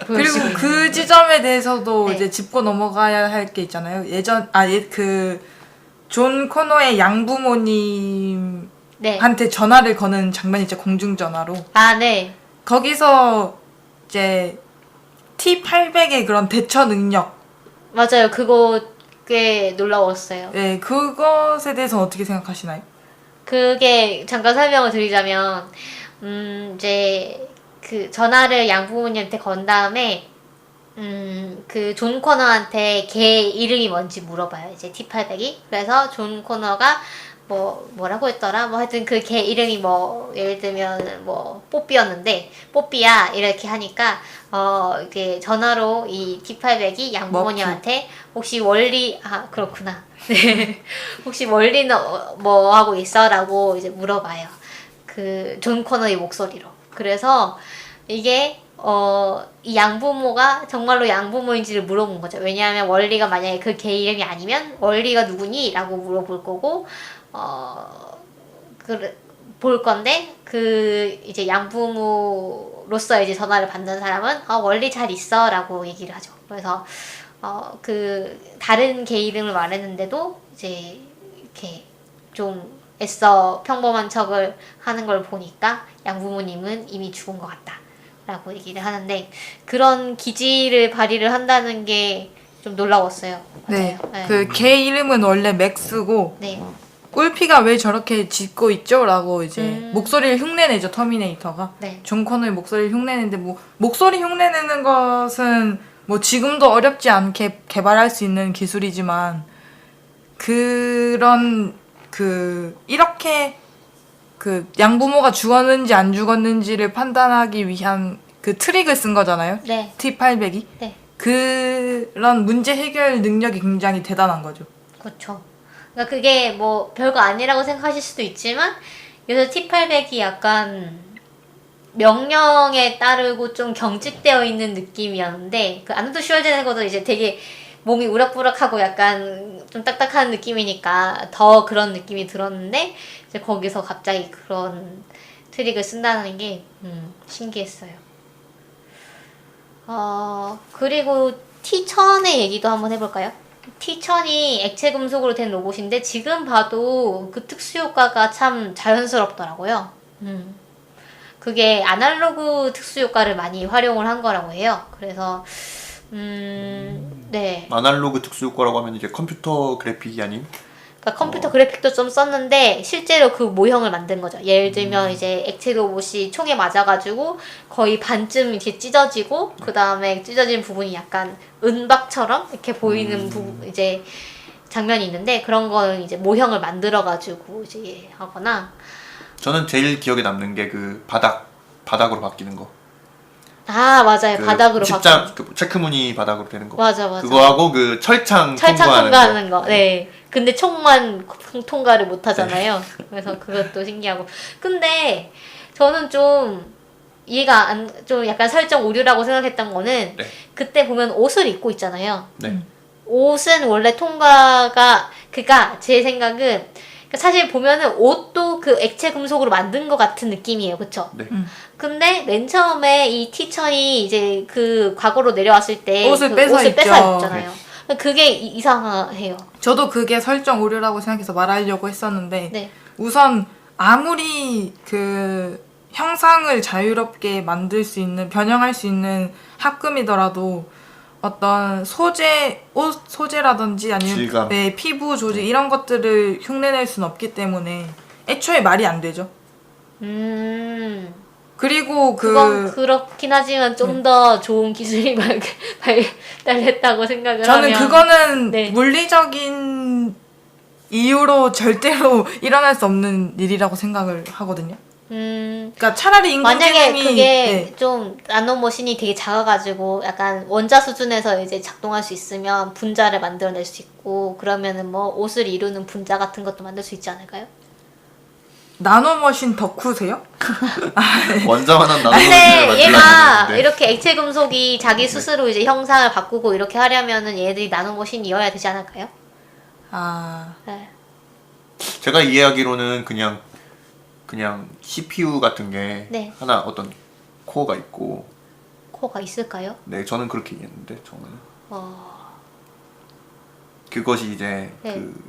그리고 보여주고 그 있는. 지점에 대해서도 네. 이제 짚고 넘어가야 할 게 있잖아요. 존 코너의 양부모님한테 네. 전화를 거는 장면이 이제 공중전화로. 아, 네. 거기서 이제 T800의 그런 대처 능력, 맞아요. 그거 꽤 놀라웠어요. 예, 그것에 대해서 어떻게 생각하시나요? 그게 잠깐 설명을 드리자면, 이제 그 전화를 양부모님한테 건 다음에, 그 존 코너한테 걔 이름이 뭔지 물어봐요. 이제 T800이. 그래서 존 코너가 뭐라고 했더라? 뭐 하여튼 그 걔 이름이 뭐, 예를 들면 뭐, 뽀삐였는데, 뽀삐야. 이렇게 하니까, 이게 전화로 이 T800이 양부모님한테 혹시 그렇구나. 네. 혹시 원리는 뭐 하고 있어? 라고 이제 물어봐요. 그 존 코너의 목소리로. 그래서 이게 이 양부모가 정말로 양부모인지를 물어본 거죠. 왜냐하면 원리가 만약에 그 걔 이름이 아니면 원리가 누구니? 라고 물어볼 거고 볼 건데 그 이제 양부모로서 이제 전화를 받는 사람은 원리 잘 있어 라고 얘기를 하죠. 그래서 그 다른 걔 이름을 말했는데도 이제 이렇게 좀 애써 평범한 척을 하는 걸 보니까 양부모님은 이미 죽은 것 같다 라고 얘기를 하는데 그런 기지를 발휘를 한다는 게 좀 놀라웠어요. 네, 맞아요. 네. 그 걔 이름은 원래 맥스고 네. 꿀피가 왜 저렇게 짖고 있죠? 라고 이제 목소리를 흉내내죠, 터미네이터가. 네. 존 코너의 목소리를 흉내내는데 뭐 목소리 흉내내는 것은 뭐 지금도 어렵지 않게 개발할 수 있는 기술이지만 그런 이렇게 그 양부모가 죽었는지 안 죽었는지를 판단하기 위한 그 트릭을 쓴 거잖아요. 네. T800이. 네. 그런 문제 해결 능력이 굉장히 대단한 거죠. 그렇죠. 그러니까 그게 뭐 별거 아니라고 생각하실 수도 있지만 요새 T800이 약간 명령에 따르고 좀 경직되어 있는 느낌이었는데 그 아노드 슈왈제네거도 이제 되게 몸이 우락부락하고 약간 좀 딱딱한 느낌이니까 더 그런 느낌이 들었는데 이제 거기서 갑자기 그런 트릭을 쓴다는 게 신기했어요. 그리고 T1000의 얘기도 한번 해볼까요? T1000이 액체 금속으로 된 로봇인데 지금 봐도 그 특수 효과가 참 자연스럽더라고요. 그게 아날로그 특수 효과를 많이 활용을 한 거라고 해요. 그래서 네. 아날로그 특수 효과라고 하면 이제 컴퓨터 그래픽이 아닌 그러니까 컴퓨터 그래픽도 좀 썼는데 실제로 그 모형을 만든 거죠. 예를 들면 이제 액체 로봇이 총에 맞아가지고 거의 반쯤 이렇게 찢어지고 그 다음에 찢어진 부분이 약간 은박처럼 이렇게 보이는 이제 장면이 있는데 그런 거는 이제 모형을 만들어가지고 이제 하거나 저는 제일 기억에 남는 게 그 바닥으로 바뀌는 거. 아 맞아요 그 바닥으로 십자 바꾸는 그 체크무늬 바닥으로 되는 거. 맞아 그거하고 그 철창 통과하는 거. 네. 근데 총만 통과를 못 하잖아요. 그래서 그것도 신기하고. 근데 저는 좀 이해가 좀 약간 설정 오류라고 생각했던 거는 네. 그때 보면 옷을 입고 있잖아요. 네. 옷은 원래 통과가 그니까 제 생각은 사실 보면은 옷도 그 액체 금속으로 만든 것 같은 느낌이에요. 그쵸? 네. 근데 맨 처음에 이 티천이 이제 그 과거로 내려왔을 때 옷을 그 뺏어 옷을 입죠. 뺏어 입잖아요. 그게 이상해요. 저도 그게 설정 오류라고 생각해서 말하려고 했었는데 네. 우선 아무리 그 형상을 자유롭게 만들 수 있는 변형할 수 있는 합금이더라도 어떤 옷 소재라든지 아니면 질감. 네, 피부 조직 이런 것들을 흉내낼 수는 없기 때문에 애초에 말이 안 되죠. 그리고 그건 그렇긴 하지만 좀 더 좋은 기술이 발달했다고 생각을 저는 하면 그거는 네. 물리적인 이유로 절대로 일어날 수 없는 일이라고 생각을 하거든요. 그러니까 차라리 만약에 인공지능이 그게 네. 좀 나노머신이 되게 작아가지고 약간 원자 수준에서 이제 작동할 수 있으면 분자를 만들어낼 수 있고 그러면은 뭐 옷을 이루는 분자 같은 것도 만들 수 있지 않을까요? 나노머신 덕후세요? 원자만한 나노 근데 얘가 이렇게 액체 금속이 자기 스스로 이제 형상을 바꾸고 이렇게 하려면은 얘들이 나노머신이어야 되지 않을까요? 아 네. 제가 이해하기로는 그냥 CPU 같은 게 네. 하나 어떤 코어가 있고 코어가 있을까요? 네 저는 그렇게 이해했는데 처음에는 어... 그것이 이제 네. 그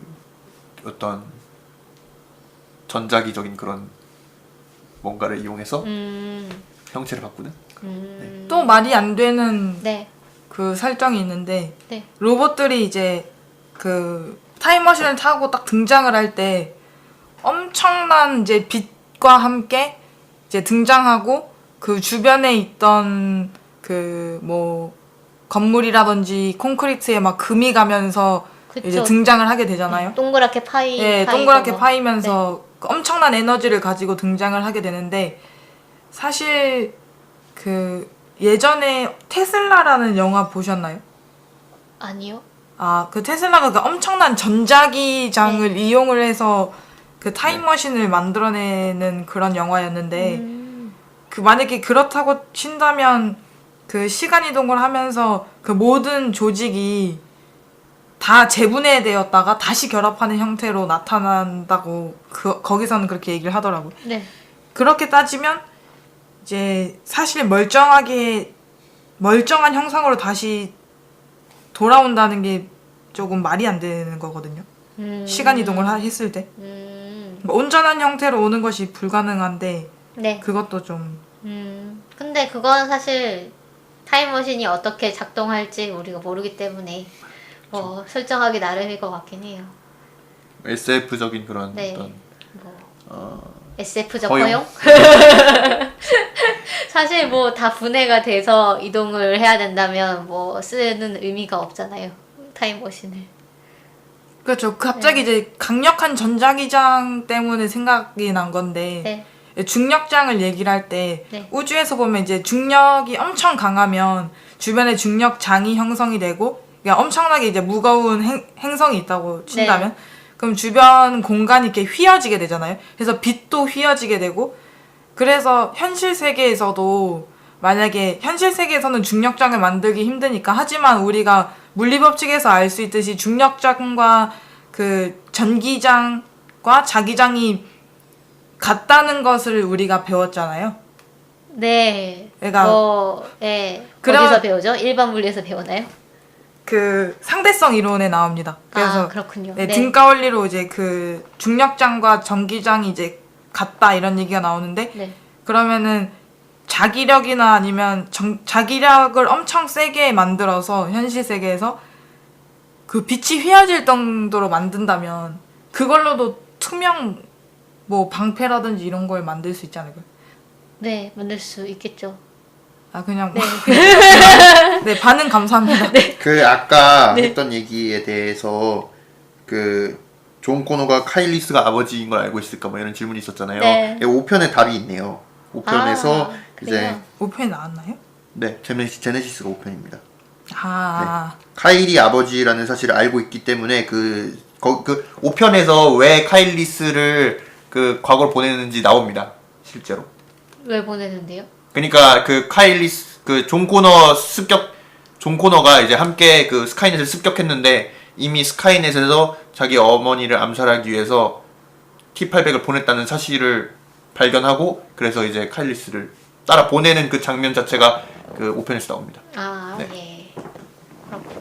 어떤 전자기적인 그런 뭔가를 이용해서 형체를 바꾸는 또 말이 안 되는 네. 그 설정이 있는데 네. 로봇들이 이제 그 타임머신을 타고 딱 등장을 할 때 엄청난 이제 빛과 함께 이제 등장하고 그 주변에 있던 그 뭐 건물이라든지 콘크리트에 막 금이 가면서 그쵸. 이제 등장을 하게 되잖아요. 동그랗게 예, 파이고 동그랗게 뭐. 파이면서 그 엄청난 에너지를 가지고 등장을 하게 되는데 사실 그 예전에 테슬라라는 영화 보셨나요? 아니요. 아, 그 테슬라가 그 엄청난 전자기장을 이용을 해서 그 타임머신을 만들어내는 그런 영화였는데 그 만약에 그렇다고 친다면 그 시간 이동을 하면서 그 모든 조직이 다 재분해되었다가 다시 결합하는 형태로 나타난다고 거기서는 그렇게 얘기를 하더라고요. 네. 그렇게 따지면 이제 사실 멀쩡한 형상으로 다시 돌아온다는 게 조금 말이 안 되는 거거든요. 시간 이동을 했을 때. 그러니까 온전한 형태로 오는 것이 불가능한데 네. 그것도 좀 근데 그건 사실 타임머신이 어떻게 작동할지 우리가 모르기 때문에 뭐 설정하기 나름일 것 같긴 해요. SF적인 그런 네. 어떤 뭐 SF적 허용? 허용? 사실 뭐 다 분해가 돼서 이동을 해야 된다면 뭐 쓰는 의미가 없잖아요. 타임머신을. 그렇죠. 갑자기 이제 강력한 전자기장 때문에 생각이 난 건데 네. 중력장을 얘기를 할 때 네. 우주에서 보면 이제 중력이 엄청 강하면 주변에 중력장이 형성이 되고 그러니까 엄청나게 이제 무거운 행성이 있다고 친다면 그럼 주변 공간이 이렇게 휘어지게 되잖아요. 그래서 빛도 휘어지게 되고 그래서 현실 세계에서도 만약에 현실 세계에서는 중력장을 만들기 힘드니까 하지만 우리가 물리법칙에서 알 수 있듯이 중력장과 그 전기장과 자기장이 같다는 것을 우리가 배웠잖아요. 네. 그러니까 네. 그런- 어디서 배우죠? 일반 물리에서 배우나요? 그 상대성 이론에 나옵니다. 그래서 그렇군요. 네, 등가 원리로 이제 그 중력장과 전기장이 이제 같다 이런 얘기가 나오는데 네. 그러면은 자기력이나 아니면 자기력을 엄청 세게 만들어서 현실 세계에서 그 빛이 휘어질 정도로 만든다면 그걸로도 투명 뭐 방패라든지 이런 걸 만들 수 있지 않을까요? 네, 만들 수 있겠죠. 아 그냥 네. 네 반응 감사합니다. 그 아까 했던 얘기에 대해서 그 존 코너가 카일리스가 아버지인 걸 알고 있을까 뭐 이런 질문이 있었잖아요. 네. 5편에 답이 있네요. 5편에서 이제 그래요? 5편이 나왔나요? 네 제네시스가 5편입니다. 아, 카일이 아버지라는 사실을 알고 있기 때문에 그 5편에서 왜 카일리스를 그 과거로 보내는지 나옵니다. 실제로. 왜 보내는데요? 그러니까 그 카일리스 그 존 코너가 이제 함께 그 스카이넷을 습격했는데 이미 스카이넷에서 자기 어머니를 암살하기 위해서 T800을 보냈다는 사실을 발견하고 그래서 이제 카일리스를 따라 보내는 그 장면 자체가 그 5편에서 나옵니다. 아, 네. 예. 그렇군요.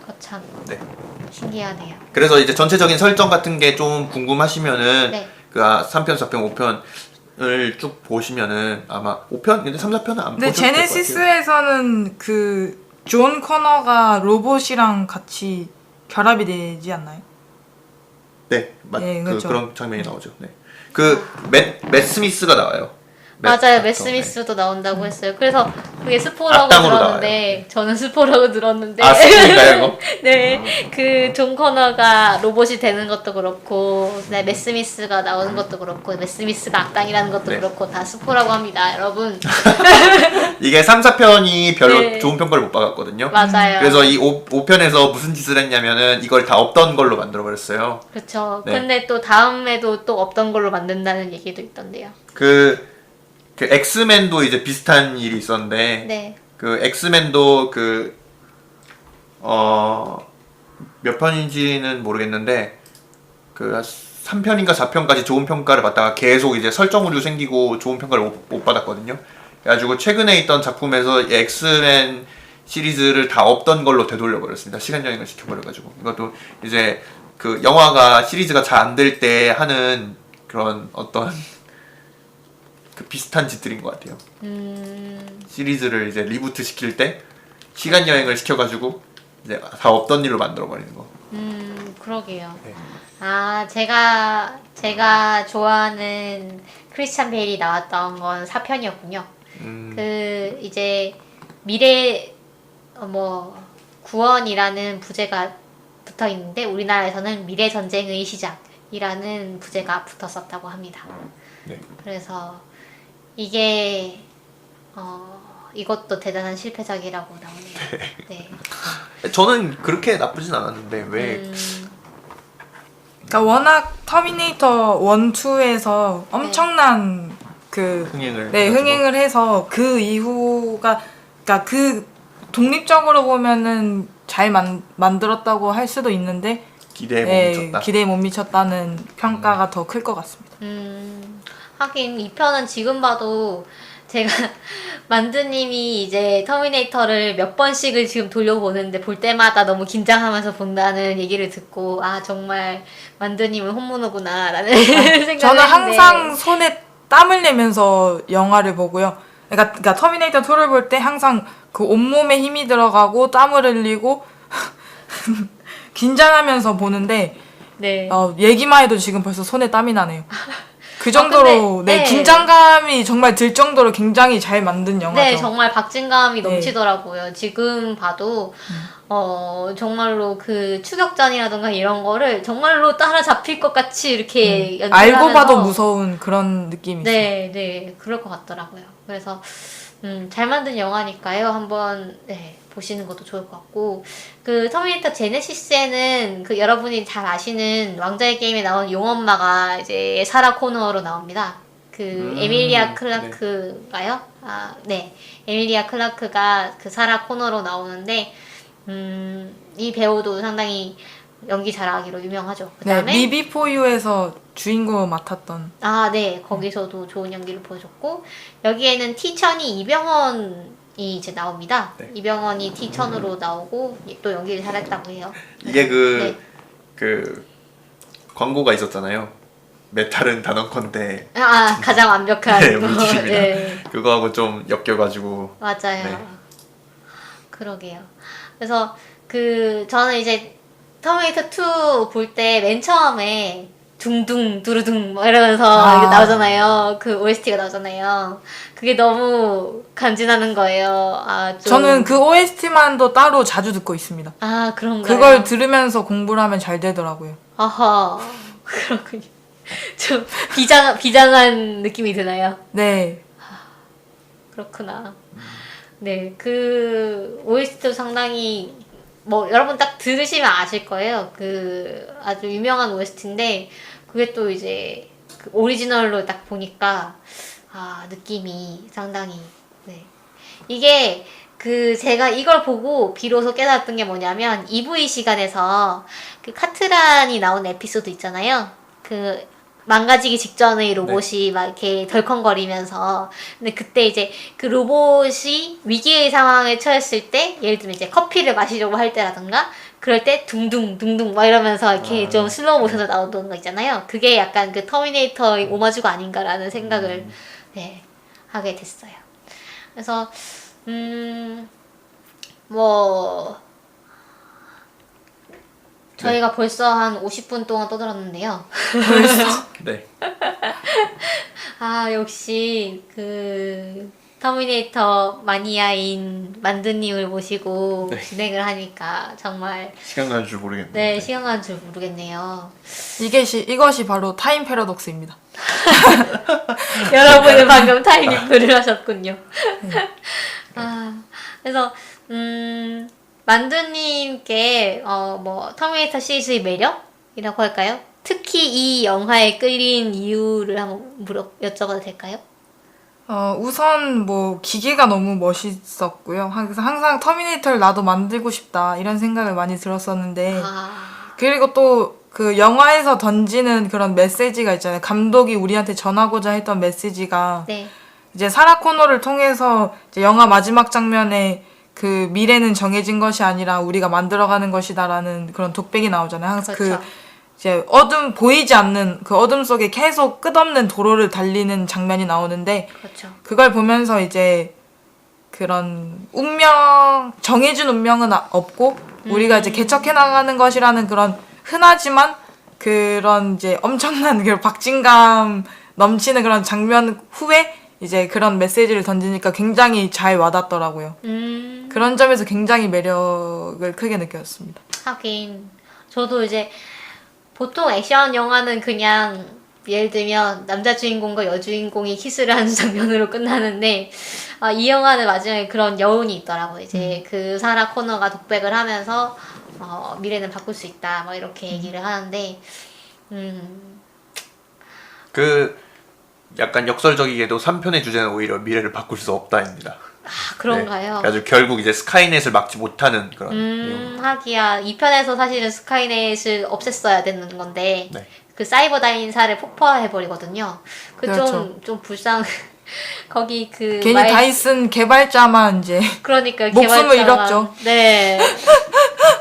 거참 네. 신기하네요. 그래서 이제 전체적인 설정 같은 게 좀 궁금하시면은 네. 그 3편, 4편, 5편을 쭉 보시면은 아마 5편 근데 3, 4편은 안 근데 보셔도 될것 같아요. 제네시스에서는 그 존 코너가 로봇이랑 같이 결합이 되지 않나요? 네, 예, 그렇죠. 그런 장면이 나오죠. 네. 그 맷 스미스가 나와요. 맞아요. 닥터, 맷 스미스도 나온다고 했어요. 그래서 그게 스포라고 악당으로 들었는데 저는 스포라고 들었는데 아 스포인가요 이거? 네, 그 존 커너가 로봇이 되는 것도 그렇고, 네, 맷 스미스가 나오는 것도 그렇고, 맷 스미스가 악당이라는 것도 네. 그렇고 다 스포라고 합니다, 여러분. 이게 3, 4편이 별로 네. 좋은 평가를 못 받았거든요. 맞아요. 그래서 이 5편에서 무슨 짓을 했냐면은 이걸 다 없던 걸로 만들어버렸어요. 그렇죠. 네. 근데 또 다음에도 또 없던 걸로 만든다는 얘기도 있던데요. 그 엑스맨도 이제 비슷한 일이 있었는데 네, 그 엑스맨도 몇 편인지는 모르겠는데 그 3편인가 4편까지 좋은 평가를 받다가 계속 이제 설정 오류 생기고 좋은 평가를 못 받았거든요. 그래가지고 최근에 있던 작품에서 이 엑스맨 시리즈를 다 없던 걸로 되돌려 버렸습니다. 시간 여행을 시켜버려가지고 이것도 이제 그 영화가 시리즈가 잘 안 될 때 하는 그런 어떤 그 비슷한 짓들인 것 같아요. 시리즈를 이제 리부트 시킬 때 시간 여행을 시켜가지고 이제 다 없던 일로 만들어 버리는 거. 그러게요. 네. 아, 제가 좋아하는 크리스찬 베일이 나왔던 건 4편이었군요. 그 이제 미래 구원이라는 부제가 붙어 있는데 우리나라에서는 미래 전쟁의 시작이라는 부제가 붙었었다고 합니다. 네. 그래서 이게 이것도 대단한 실패작이라고 나오네요. 네. 저는 그렇게 나쁘진 않았는데 왜 그러니까 워낙 터미네이터 1, 2에서 엄청난 그 흥행을 네, 해가지고. 흥행을 해서 그 이후가 그러니까 그 독립적으로 보면은 잘 만들었다고 할 수도 있는데 기대에 못 네, 미쳤다. 기대에 못 미쳤다는 평가가 더 클 것 같습니다. 하긴 이 편은 지금 봐도 제가 만두님이 이제 터미네이터를 몇 번씩을 지금 돌려보는데 볼 때마다 너무 긴장하면서 본다는 얘기를 듣고 아 정말 만두님은 혼모노구나 라는 생각을 저는 했는데 항상 손에 땀을 내면서 영화를 보고요. 그러니까 터미네이터 2를 볼 때 항상 그 온몸에 힘이 들어가고 땀을 흘리고 긴장하면서 보는데 네. 얘기만 해도 지금 벌써 손에 땀이 나네요. 그 정도로 근데, 네, 네. 긴장감이 정말 들 정도로 굉장히 잘 만든 영화죠. 네, 정말 박진감이 네. 넘치더라고요. 지금 봐도 정말로 그 추격전이라던가 이런 거를 정말로 따라잡힐 것 같이 이렇게 연출하면서 알고 봐도 무서운 그런 느낌이 있어요. 네, 네, 그럴 것 같더라고요. 그래서 잘 만든 영화니까요. 한번 보시는 것도 좋을 것 같고 그 터미네이터 제네시스에는 그 여러분이 잘 아시는 왕자의 게임에 나온 용엄마가 이제 사라 코너로 나옵니다. 그 에밀리아 클라크가요? 아, 네, 에밀리아 클라크가 그 사라 코너로 나오는데 이 배우도 상당히 연기 잘하기로 유명하죠. 네, 그다음에 리비포유에서 주인공을 맡았던 아, 네. 거기서도 좋은 연기를 보여줬고 여기에는 티천이 이병헌이 이제 나옵니다. 네. 이병헌이 티천으로 나오고 또 연기를 잘했다고 해요. 이게 네. 그 광고가 있었잖아요. 메탈은 단언컨대 가장 완벽한 네, 물질입니다. 네. 그거하고 좀 엮여가지고 맞아요. 네. 그러게요. 그래서 저는 이제 터미네이터 2 볼 때 맨 처음에 둥둥 두루둥 뭐 이러면서 이게 나오잖아요. 그 OST가 나오잖아요. 그게 너무 간지나는 거예요. 저는 그 OST만도 따로 자주 듣고 있습니다. 아, 그런가요? 그걸 들으면서 공부를 하면 잘 되더라고요. 아하, 그렇군요. 좀 비장한 느낌이 드나요? 네. 그렇구나. 네, 그 OST도 상당히 여러분 딱 들으시면 아실 거예요. 그 아주 유명한 OST인데 그게 또 이제 그 오리지널로 딱 보니까 느낌이 상당히 이게 제가 이걸 보고 비로소 깨달았던 게 뭐냐면 EV 시간에서 그 카트란이 나온 에피소드 있잖아요. 그 망가지기 직전의 로봇이 막 이렇게 덜컹거리면서 근데 그때 이제 그 로봇이 위기의 상황에 처했을 때 예를 들면 이제 커피를 마시려고 할 때라든가 그럴 때 둥둥 둥둥 막 이러면서 이렇게 좀 슬로우 모션으로 나오는 거 있잖아요. 그게 약간 그 터미네이터의 오마주가 아닌가라는 생각을 하게 됐어요. 그래서 저희가 벌써 한 50분 동안 떠들었는데요. 네. 아, 역시 그 터미네이터 마니아인 만두님을 모시고 네. 진행을 하니까 정말 시간 가는 줄 모르겠네요. 네, 시간 가는 줄 모르겠네요. 이것이 바로 타임 패러독스입니다. 여러분은 방금 타이밍표를 하셨군요. 아, 그래서 만두님께 뭐 터미네이터 시리즈의 매력이라고 할까요? 특히 이 영화에 끌린 이유를 한번 여쭤봐도 될까요? 우선 뭐 기계가 너무 멋있었고요. 그래서 항상 터미네이터를 나도 만들고 싶다 이런 생각을 많이 들었었는데 아, 그리고 또 그 영화에서 던지는 그런 메시지가 있잖아요. 감독이 우리한테 전하고자 했던 메시지가 네, 이제 사라 코너를 통해서 이제 영화 마지막 장면에 그 미래는 정해진 것이 아니라 우리가 만들어가는 것이다라는 그런 독백이 나오잖아요. 항상 그렇죠. 그 이제 보이지 않는 그 어둠 속에 계속 끝없는 도로를 달리는 장면이 나오는데 그렇죠. 그걸 보면서 이제 그런 정해진 운명은 없고 우리가 이제 개척해 나가는 것이라는 그런 흔하지만 그런 이제 엄청난 그 박진감 넘치는 그런 장면 후에 이제 그런 메시지를 던지니까 굉장히 잘 와닿더라고요. 그런 점에서 굉장히 매력을 크게 느꼈습니다. 하긴 저도 이제 보통 액션 영화는 그냥 예를 들면 남자 주인공과 여주인공이 키스를 하는 장면으로 끝나는데 이 영화는 마지막에 그런 여운이 있더라고요. 이제 그 사라 코너가 독백을 하면서 미래는 바꿀 수 있다 뭐 이렇게 얘기를 하는데 그 약간 역설적이게도 3편의 주제는 오히려 미래를 바꿀 수 없다입니다. 아, 그런가요? 네. 그래서 결국 이제 스카이넷을 막지 못하는 그런 내용. 하기야 2편에서 사실은 스카이넷을 없앴어야 되는 건데 네. 그 사이버 다인사를 폭파해버리거든요. 그렇죠. 좀 불쌍. 거기 그 괜히 다이슨 개발자만 이제 그러니까 목숨을 개발자가- 잃었죠. 네,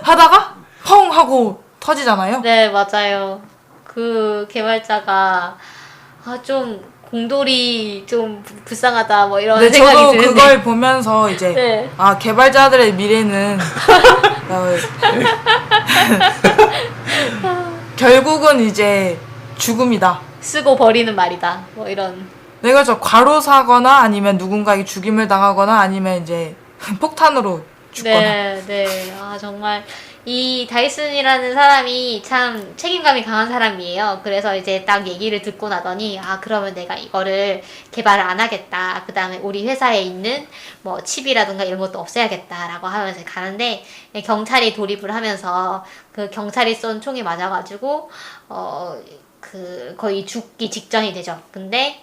하다가 펑 하고 터지잖아요. 네 맞아요. 그 개발자가 좀 공돌이 좀 불쌍하다 뭐 이런 근데 생각이 저도 드는데. 그걸 보면서 이제 네. 개발자들의 미래는 결국은 이제 죽음이다. 쓰고 버리는 말이다. 뭐 이런. 내가 과로 사거나 아니면 누군가에게 죽임을 당하거나 아니면 이제 폭탄으로 죽거나. 네, 네. 아, 정말 이 다이슨이라는 사람이 참 책임감이 강한 사람이에요. 그래서 이제 딱 얘기를 듣고 나더니 그러면 내가 이거를 개발을 안 하겠다. 그다음에 우리 회사에 있는 뭐 칩이라든가 이런 것도 없애야겠다라고 하면서 가는데 경찰이 돌입을 하면서 그 경찰이 쏜 총이 맞아가지고 그 거의 죽기 직전이 되죠. 근데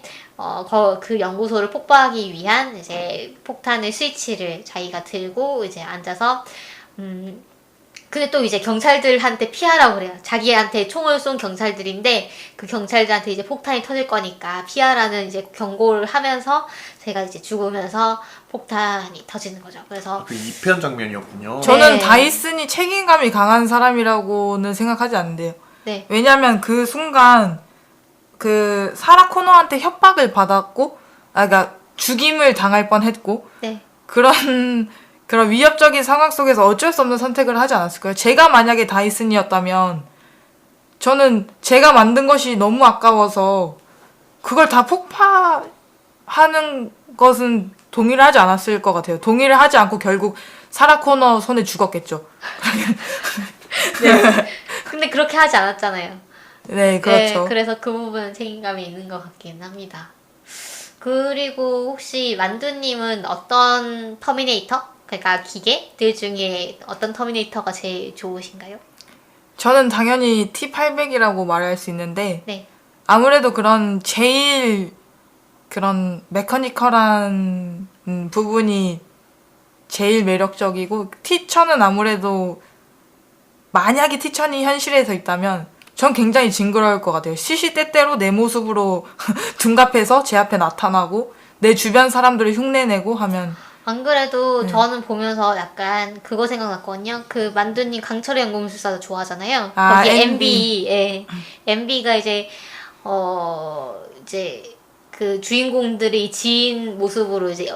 그 연구소를 폭파하기 위한 이제 폭탄의 스위치를 자기가 들고 이제 앉아서 근데 또 이제 경찰들한테 피하라고 그래요. 자기한테 총을 쏜 경찰들인데 그 경찰들한테 이제 폭탄이 터질 거니까 피하라는 이제 경고를 하면서 제가 이제 죽으면서 폭탄이 터지는 거죠. 그래서 그 2편 장면이었군요. 저는 네. 다이슨이 책임감이 강한 사람이라고는 생각하지 않는데요. 네. 왜냐면 그 순간 그 사라 코너한테 협박을 받았고, 그러니까 죽임을 당할 뻔했고 네. 그런 위협적인 상황 속에서 어쩔 수 없는 선택을 하지 않았을까요? 제가 만약에 다이슨이었다면 저는 제가 만든 것이 너무 아까워서 그걸 다 폭파하는 것은 동의를 하지 않았을 것 같아요. 동의를 하지 않고 결국 사라 코너 손에 죽었겠죠. 네. 근데 그렇게 하지 않았잖아요. 네, 그렇죠. 네, 그래서 그 부분은 책임감이 있는 것 같긴 합니다. 그리고 혹시 만두님은 어떤 터미네이터? 그러니까 기계들 중에 어떤 터미네이터가 제일 좋으신가요? 저는 당연히 T800이라고 말할 수 있는데 네. 아무래도 그런 제일 그런 메커니컬한 부분이 제일 매력적이고 T1000은 아무래도 만약에 T1000이 현실에서 있다면 전 굉장히 징그러울 것 같아요. 시시때때로 내 모습으로 둔갑해서 제 앞에 나타나고 내 주변 사람들을 흉내내고 하면 안 그래도 저는 보면서 약간 그거 생각났거든요. 그 만두님 강철의 연금술사도 좋아하잖아요. 거기 MB, 예. MB가 이제 그 주인공들이 지인 모습으로 이제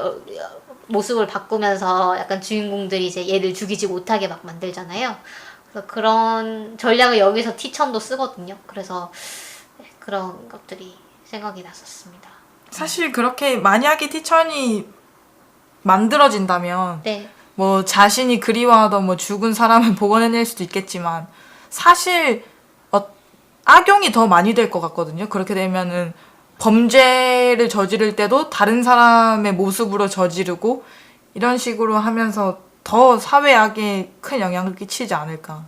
모습을 바꾸면서 약간 주인공들이 이제 얘를 죽이지 못하게 막 만들잖아요. 그래서 그런 전략을 여기서 T1000도 쓰거든요. 그래서 그런 것들이 생각이 났었습니다. 사실 그렇게 만약에 티천이 만들어진다면 네. 뭐 자신이 그리워하던 뭐 죽은 사람을 복원해낼 수도 있겠지만 사실 악용이 더 많이 될 것 같거든요. 그렇게 되면은 범죄를 저지를 때도 다른 사람의 모습으로 저지르고 이런 식으로 하면서 더 사회악에 큰 영향을 끼치지 않을까.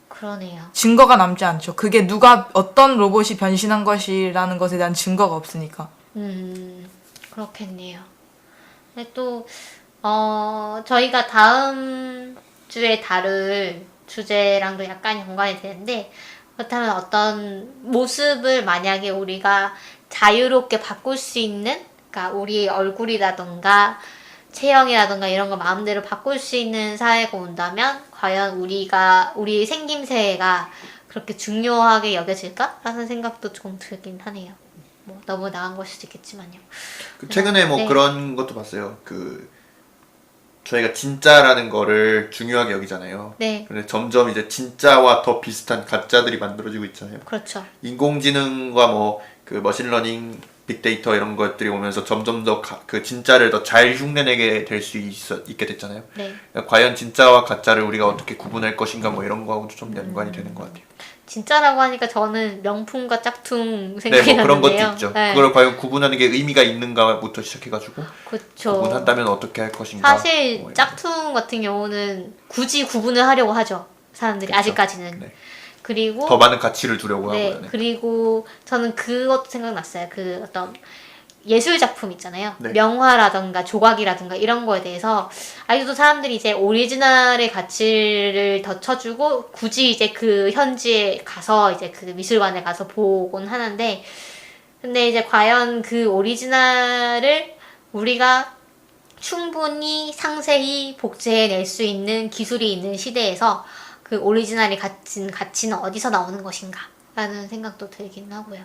그러네요. 증거가 남지 않죠. 그게 누가 어떤 로봇이 변신한 것이라는 것에 대한 증거가 없으니까. 그렇겠네요. 근데 또, 저희가 다음 주에 다룰 주제랑도 약간 연관이 되는데, 그렇다면 어떤 모습을 만약에 우리가 자유롭게 바꿀 수 있는, 그러니까 우리의 얼굴이라던가, 체형이라던가 이런 거 마음대로 바꿀 수 있는 사회가 온다면, 과연 우리의 생김새가 그렇게 중요하게 여겨질까? 라는 생각도 좀 들긴 하네요. 뭐, 너무 나간 걸 수도 있겠지만요. 최근에 뭐 네. 그런 것도 봤어요. 저희가 진짜라는 거를 중요하게 여기잖아요. 네. 근데 점점 이제 진짜와 더 비슷한 가짜들이 만들어지고 있잖아요. 그렇죠. 인공지능과 뭐 그 머신러닝, 빅데이터 이런 것들이 오면서 점점 더 그 진짜를 더 잘 흉내내게 될 수 있게 됐잖아요. 네. 그러니까 과연 진짜와 가짜를 우리가 어떻게 구분할 것인가 뭐 이런 거하고도 좀 연관이 되는 것 같아요. 진짜라고 하니까 저는 명품과 짝퉁 네, 생각이 뭐 그런 나는데요. 것도 있죠. 네. 그걸 과연 구분하는 게 의미가 있는가부터 시작해가지고 그렇죠. 구분한다면 어떻게 할 것인가. 사실 뭐 이런 짝퉁 같은 경우는 굳이 구분을 하려고 하죠. 사람들이 그쵸. 아직까지는. 네. 그리고 더 많은 가치를 주려고 네, 하고요. 네. 그리고 저는 그것도 생각났어요. 그 어떤 예술 작품 있잖아요. 네. 명화라던가 조각이라던가 이런 거에 대해서 아직도 사람들이 이제 오리지널의 가치를 더 쳐주고 굳이 이제 그 현지에 가서 이제 그 미술관에 가서 보곤 하는데, 근데 이제 과연 그 오리지널을 우리가 충분히 상세히 복제해낼 수 있는 기술이 있는 시대에서 그 오리지널이 가진 가치는 어디서 나오는 것인가 라는 생각도 들긴 하고요.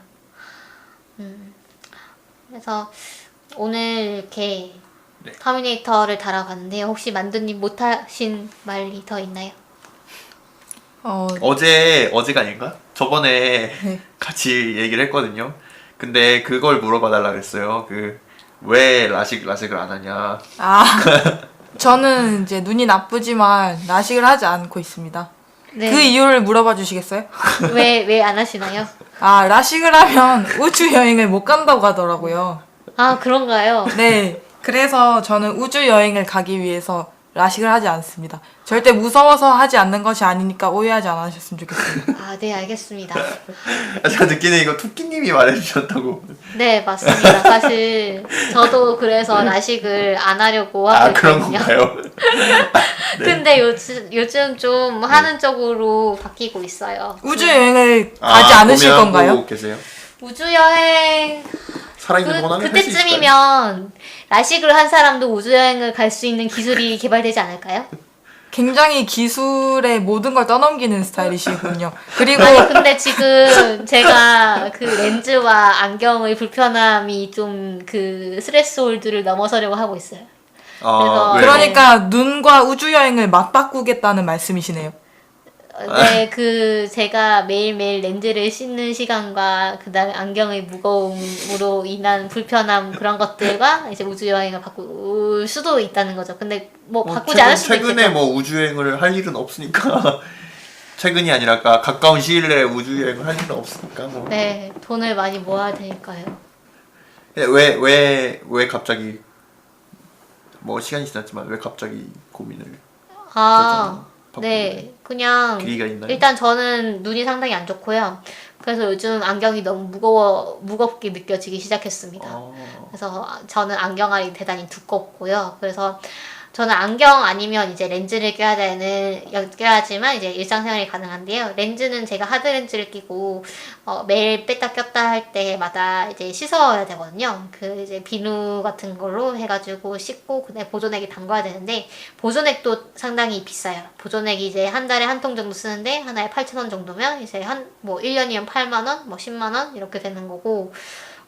그래서 오늘 이렇게 네. 터미네이터를 달아봤는데요. 혹시 만두님 못하신 말이 더 있나요? 어제가 아닌가? 저번에 네. 같이 얘기를 했거든요. 근데 그걸 물어봐 달라 그랬어요. 왜 라식을 안 하냐. 저는 이제 눈이 나쁘지만 라식을 하지 않고 있습니다. 네. 그 이유를 물어봐 주시겠어요? 왜 안 하시나요? 라식을 하면 우주 여행을 못 간다고 하더라고요. 아, 그런가요? 네. 그래서 저는 우주 여행을 가기 위해서 라식을 하지 않습니다. 절대 무서워서 하지 않는 것이 아니니까 오해하지 않으셨으면 좋겠습니다. 아, 네, 알겠습니다. 제가 듣기는 이거 토끼님이 말해주셨다고. 네, 맞습니다. 사실 저도 그래서 라식을 안 하려고 하고 그런 있거든요. 건가요? 네. 근데 요즘 좀 하는 쪽으로 바뀌고 있어요. 우주 여행을 가지 않으실 고민하고 건가요? 계세요? 우주여행 살아있는 동안 할수 있을까요? 그때쯤이면 라식을 한 사람도 우주여행을 갈 수 있는 기술이 개발되지 않을까요? 굉장히 기술의 모든 걸 떠넘기는 스타일이시군요. 그리고 아니 근데 지금 제가 그 렌즈와 안경의 불편함이 좀 그 스레스홀드를 넘어서려고 하고 있어요. 그래서 왜요? 그러니까 눈과 우주 여행을 맞바꾸겠다는 말씀이시네요. 네, 제가 매일매일 렌즈를 씻는 시간과 그다음에 안경의 무거움으로 인한 불편함 그런 것들과 이제 우주 여행을 바꿀 수도 있다는 거죠. 근데 뭐 바꾸지 않을 수도 최근에 있겠죠. 뭐 우주여행을 할 일은 없으니까 최근이 아니라 가까운 시일 내에 우주여행을 할 일은 없으니까 뭐. 네, 돈을 많이 모아야 되니까요. 왜 갑자기 뭐 시간이 지났지만 왜 갑자기 고민을 아, 바꾸게 네, 그냥 계기가 있나요? 일단 저는 눈이 상당히 안 좋고요. 그래서 요즘 안경이 너무 무겁게 느껴지기 시작했습니다. 그래서 저는 안경알이 대단히 두껍고요. 그래서 저는 안경 아니면 이제 렌즈를 껴야지만 이제 일상생활이 가능한데요. 렌즈는 제가 하드 렌즈를 끼고 매일 뺐다 꼈다 할 때마다 이제 씻어야 되거든요. 그 이제 비누 같은 걸로 해가지고 씻고 그다음에 보존액에 담가야 되는데 보존액도 상당히 비싸요. 보존액이 이제 한 달에 한 통 정도 쓰는데 하나에 8,000원 정도면 이제 뭐 1년이면 8만 원, 뭐 10만 원 이렇게 되는 거고.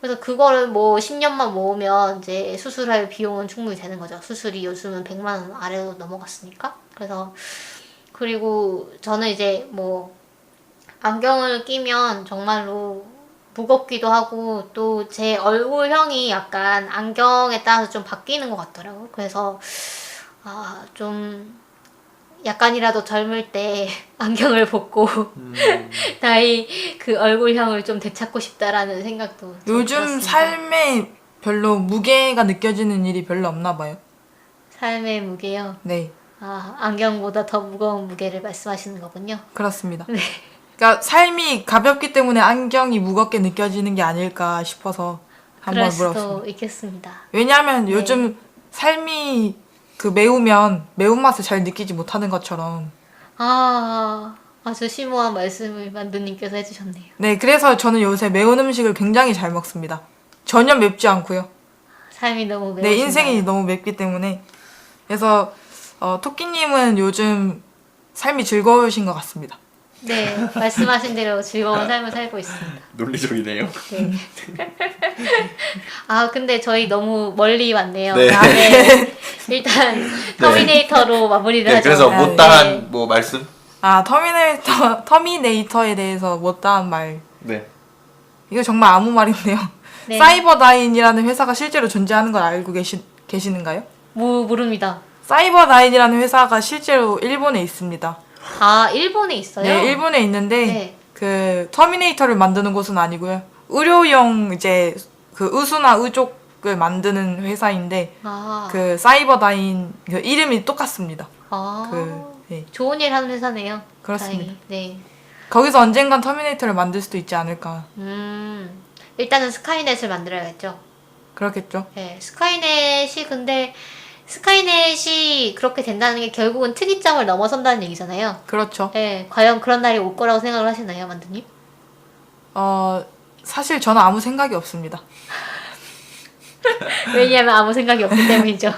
그래서 그거를 뭐 10년만 모으면 이제 수술할 비용은 충분히 되는 거죠. 수술이 요즘은 100만 원 아래로 넘어갔으니까. 그래서 그리고 저는 이제 뭐 안경을 끼면 정말로 무겁기도 하고 또 제 얼굴형이 약간 안경에 따라서 좀 바뀌는 것 같더라고요. 그래서 좀 약간이라도 젊을 때 안경을 벗고 나의 그 얼굴형을 좀 되찾고 싶다라는 생각도 좀 요즘 들었습니다. 삶에 별로 무게가 느껴지는 일이 별로 없나 봐요. 삶의 무게요. 네, 안경보다 더 무거운 무게를 말씀하시는 거군요. 그렇습니다. 네. 그러니까 삶이 가볍기 때문에 안경이 무겁게 느껴지는 게 아닐까 싶어서 한번 그럴 물어봤습니다. 수도 있겠습니다. 왜냐하면 네. 요즘 삶이 그 매우면 매운맛을 잘 느끼지 못하는 것처럼. 아주 심오한 말씀을 만두님께서 해주셨네요. 네, 그래서 저는 요새 매운 음식을 굉장히 잘 먹습니다. 전혀 맵지 않고요. 삶이 너무 매우신가요? 내 인생이 너무 맵기 때문에. 그래서 토끼님은 요즘 삶이 즐거우신 것 같습니다. 네, 말씀하신 대로 즐거운 삶을 살고 있습니다. 논리적이네요. 네. 근데 저희 너무 멀리 왔네요. 네. 네. 일단 터미네이터로 마무리를 네, 하죠. 그래서 아, 못다한 네. 뭐 말씀? 터미네이터에 대해서 못다한 말. 네. 이거 정말 아무 말인데요. 네. 사이버다인이라는 회사가 실제로 존재하는 걸 알고 계시는가요? 모릅니다. 사이버다인이라는 회사가 실제로 일본에 있습니다. 일본에 있어요? 네, 일본에 있는데 네. 그 터미네이터를 만드는 곳은 아니고요. 의료용 이제 그 의수나 의족을 만드는 회사인데 그 사이버다인 그 이름이 똑같습니다. 네. 좋은 일 하는 회사네요. 그렇습니다. 다행히. 네. 거기서 언젠간 터미네이터를 만들 수도 있지 않을까. 일단은 스카이넷을 만들어야겠죠. 그렇겠죠. 네, 스카이넷이 그렇게 된다는 게 결국은 특이점을 넘어선다는 얘기잖아요. 그렇죠. 네, 과연 그런 날이 올 거라고 생각을 하시나요, 만두님? 사실 저는 아무 생각이 없습니다. 왜냐하면 아무 생각이 없기 때문이죠.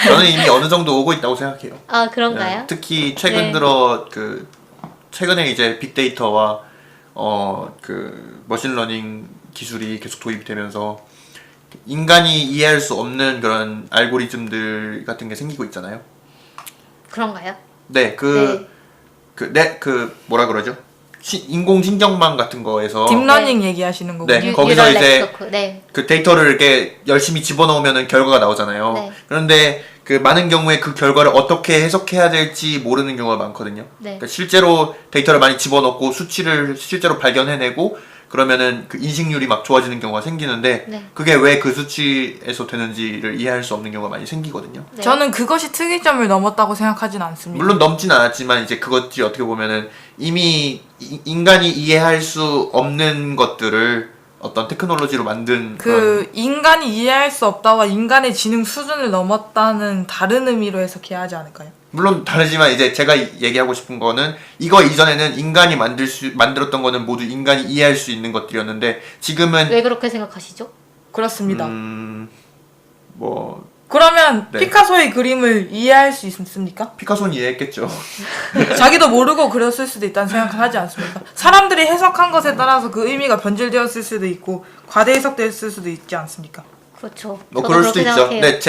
저는 이미 어느 정도 오고 있다고 생각해요. 그런가요? 네, 특히 최근 네. 들어 최근에 이제 빅데이터와 그 머신러닝 기술이 계속 도입되면서 인간이 이해할 수 없는 그런 알고리즘들 같은 게 생기고 있잖아요. 그런가요? 네, 뭐라 그러죠? 인공신경망 같은 거에서 딥러닝 얘기하시는 거군요. 네, 거기서 이제 네트워크. 네. 그 데이터를 이렇게 열심히 집어넣으면은 결과가 나오잖아요. 네. 그런데 그 많은 경우에 그 결과를 어떻게 해석해야 될지 모르는 경우가 많거든요. 네. 그러니까 실제로 데이터를 많이 집어넣고 수치를 실제로 발견해내고 그러면은 그 인식률이 막 좋아지는 경우가 생기는데 네. 그게 왜 그 수치에서 되는지를 이해할 수 없는 경우가 많이 생기거든요. 네. 저는 그것이 특이점을 넘었다고 생각하진 않습니다. 물론 넘진 않았지만 이제 그것들이 어떻게 보면은 이미 인간이 이해할 수 없는 것들을 어떤 테크놀로지로 만든 그 인간이 이해할 수 없다와 인간의 지능 수준을 넘었다는 다른 의미로 해석해야 하지 않을까요? 물론 다르지만 이제 제가 얘기하고 싶은 거는 이거 이전에는 인간이 만들었던 거는 모두 인간이 이해할 수 있는 것들이었는데 지금은 왜 그렇게 생각하시죠? 그렇습니다. 뭐 그러면 네. 피카소의 그림을 이해할 수 있습니까? 피카소는 이해했겠죠. 자기도 모르고 그렸을 수도 있다는 생각을 하지 않습니까? 사람들이 해석한 것에 따라서 그 의미가 변질되었을 수도 있고 과대 해석됐을 수도 있지 않습니까? 그렇죠. 뭐 저도 그럴 수도 그렇게 있죠. 생각해요. 근데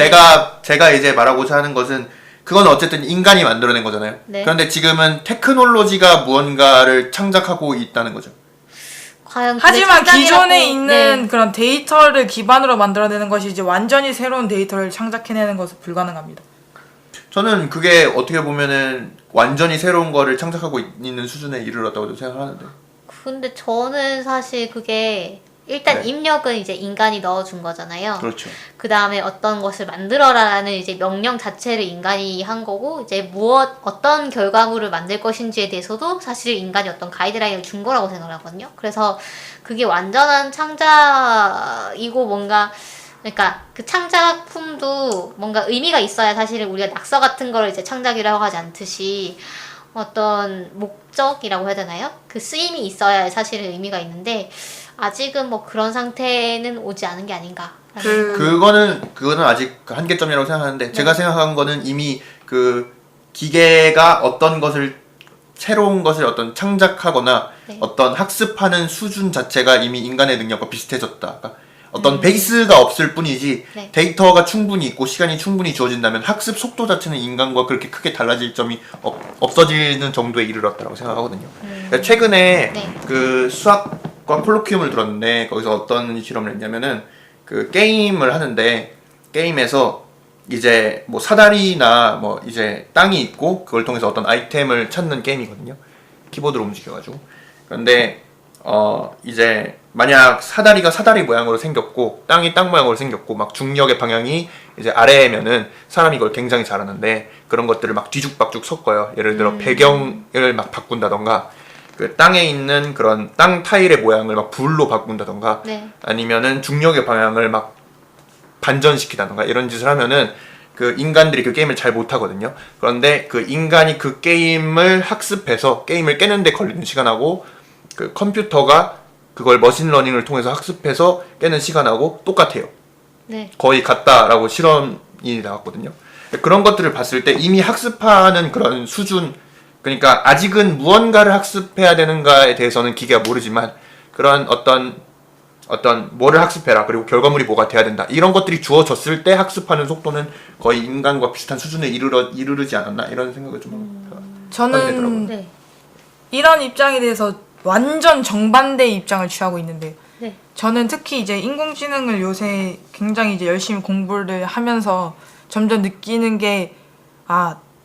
제가 이제 말하고자 하는 것은 그건 어쨌든 인간이 만들어낸 거잖아요. 네. 그런데 지금은 테크놀로지가 무언가를 창작하고 있다는 거죠. 과연 하지만 그게 기존에 창작이라고- 있는 네. 그런 데이터를 기반으로 만들어내는 것이 이제 완전히 새로운 데이터를 창작해내는 것은 불가능합니다. 저는 그게 어떻게 보면은 완전히 새로운 거를 창작하고 있는 수준에 이르렀다고 생각하는데. 근데 저는 사실 그게 일단 네. 입력은 이제 인간이 넣어준 거잖아요. 그렇죠. 그 다음에 어떤 것을 만들어라라는 이제 명령 자체를 인간이 한 거고, 이제 어떤 결과물을 만들 것인지에 대해서도 사실 인간이 어떤 가이드라인을 준 거라고 생각하거든요. 그래서 그게 완전한 창작이고 그러니까 그 창작품도 뭔가 의미가 있어야 사실은 우리가 낙서 같은 거를 이제 창작이라고 하지 않듯이 어떤 목적이라고 해야 되나요? 그 쓰임이 있어야 사실은 의미가 있는데, 아직은 뭐 그런 상태는 오지 않은 게 아닌가. 그거는 아직 그 한계점이라고 생각하는데 제가 생각한 거는 이미 그 기계가 어떤 것을 새로운 것을 어떤 창작하거나 네. 어떤 학습하는 수준 자체가 이미 인간의 능력과 비슷해졌다. 그러니까 어떤 베이스가 없을 뿐이지 네. 데이터가 충분히 있고 시간이 충분히 주어진다면 학습 속도 자체는 인간과 그렇게 크게 달라질 점이 없어지는 정도에 이르렀다고 생각하거든요. 그러니까 최근에 네. 그 수학 과학 콜로퀴움을 들었는데 거기서 어떤 실험을 했냐면은 그 게임을 하는데 게임에서 이제 뭐 사다리나 뭐 이제 땅이 있고 그걸 통해서 어떤 아이템을 찾는 게임이거든요. 키보드로 움직여가지고. 그런데 이제 만약 사다리가 사다리 모양으로 생겼고 땅이 땅 모양으로 생겼고 막 중력의 방향이 이제 아래면은 사람이 이걸 굉장히 잘하는데 그런 것들을 막 뒤죽박죽 섞어요. 예를 들어 배경을 막 바꾼다던가 그 땅에 있는 그런 땅 타일의 모양을 막 불로 바꾼다던가 네. 아니면은 중력의 방향을 막 반전시키다던가 이런 짓을 하면은 그 인간들이 그 게임을 잘 못하거든요. 그런데 그 인간이 그 게임을 학습해서 게임을 깨는데 걸리는 시간하고 그 컴퓨터가 그걸 머신러닝을 통해서 학습해서 깨는 시간하고 똑같아요. 네. 거의 같다라고 실험이 나왔거든요. 그런 것들을 봤을 때 이미 학습하는 그런 수준, 그러니까 아직은 무언가를 학습해야 되는가에 대해서는 기계가 모르지만 그런 어떤 뭐를 학습해라 그리고 결과물이 뭐가 돼야 된다 이런 것들이 주어졌을 때 학습하는 속도는 거의 인간과 비슷한 수준에 이르르지 않았나 이런 생각을 좀 하게 저는 되더라고요. 네. 이런 입장에 대해서 완전 정반대의 입장을 취하고 있는데요. 네. 저는 특히 이제 인공지능을 요새 굉장히 이제 열심히 공부를 하면서 점점 느끼는 게,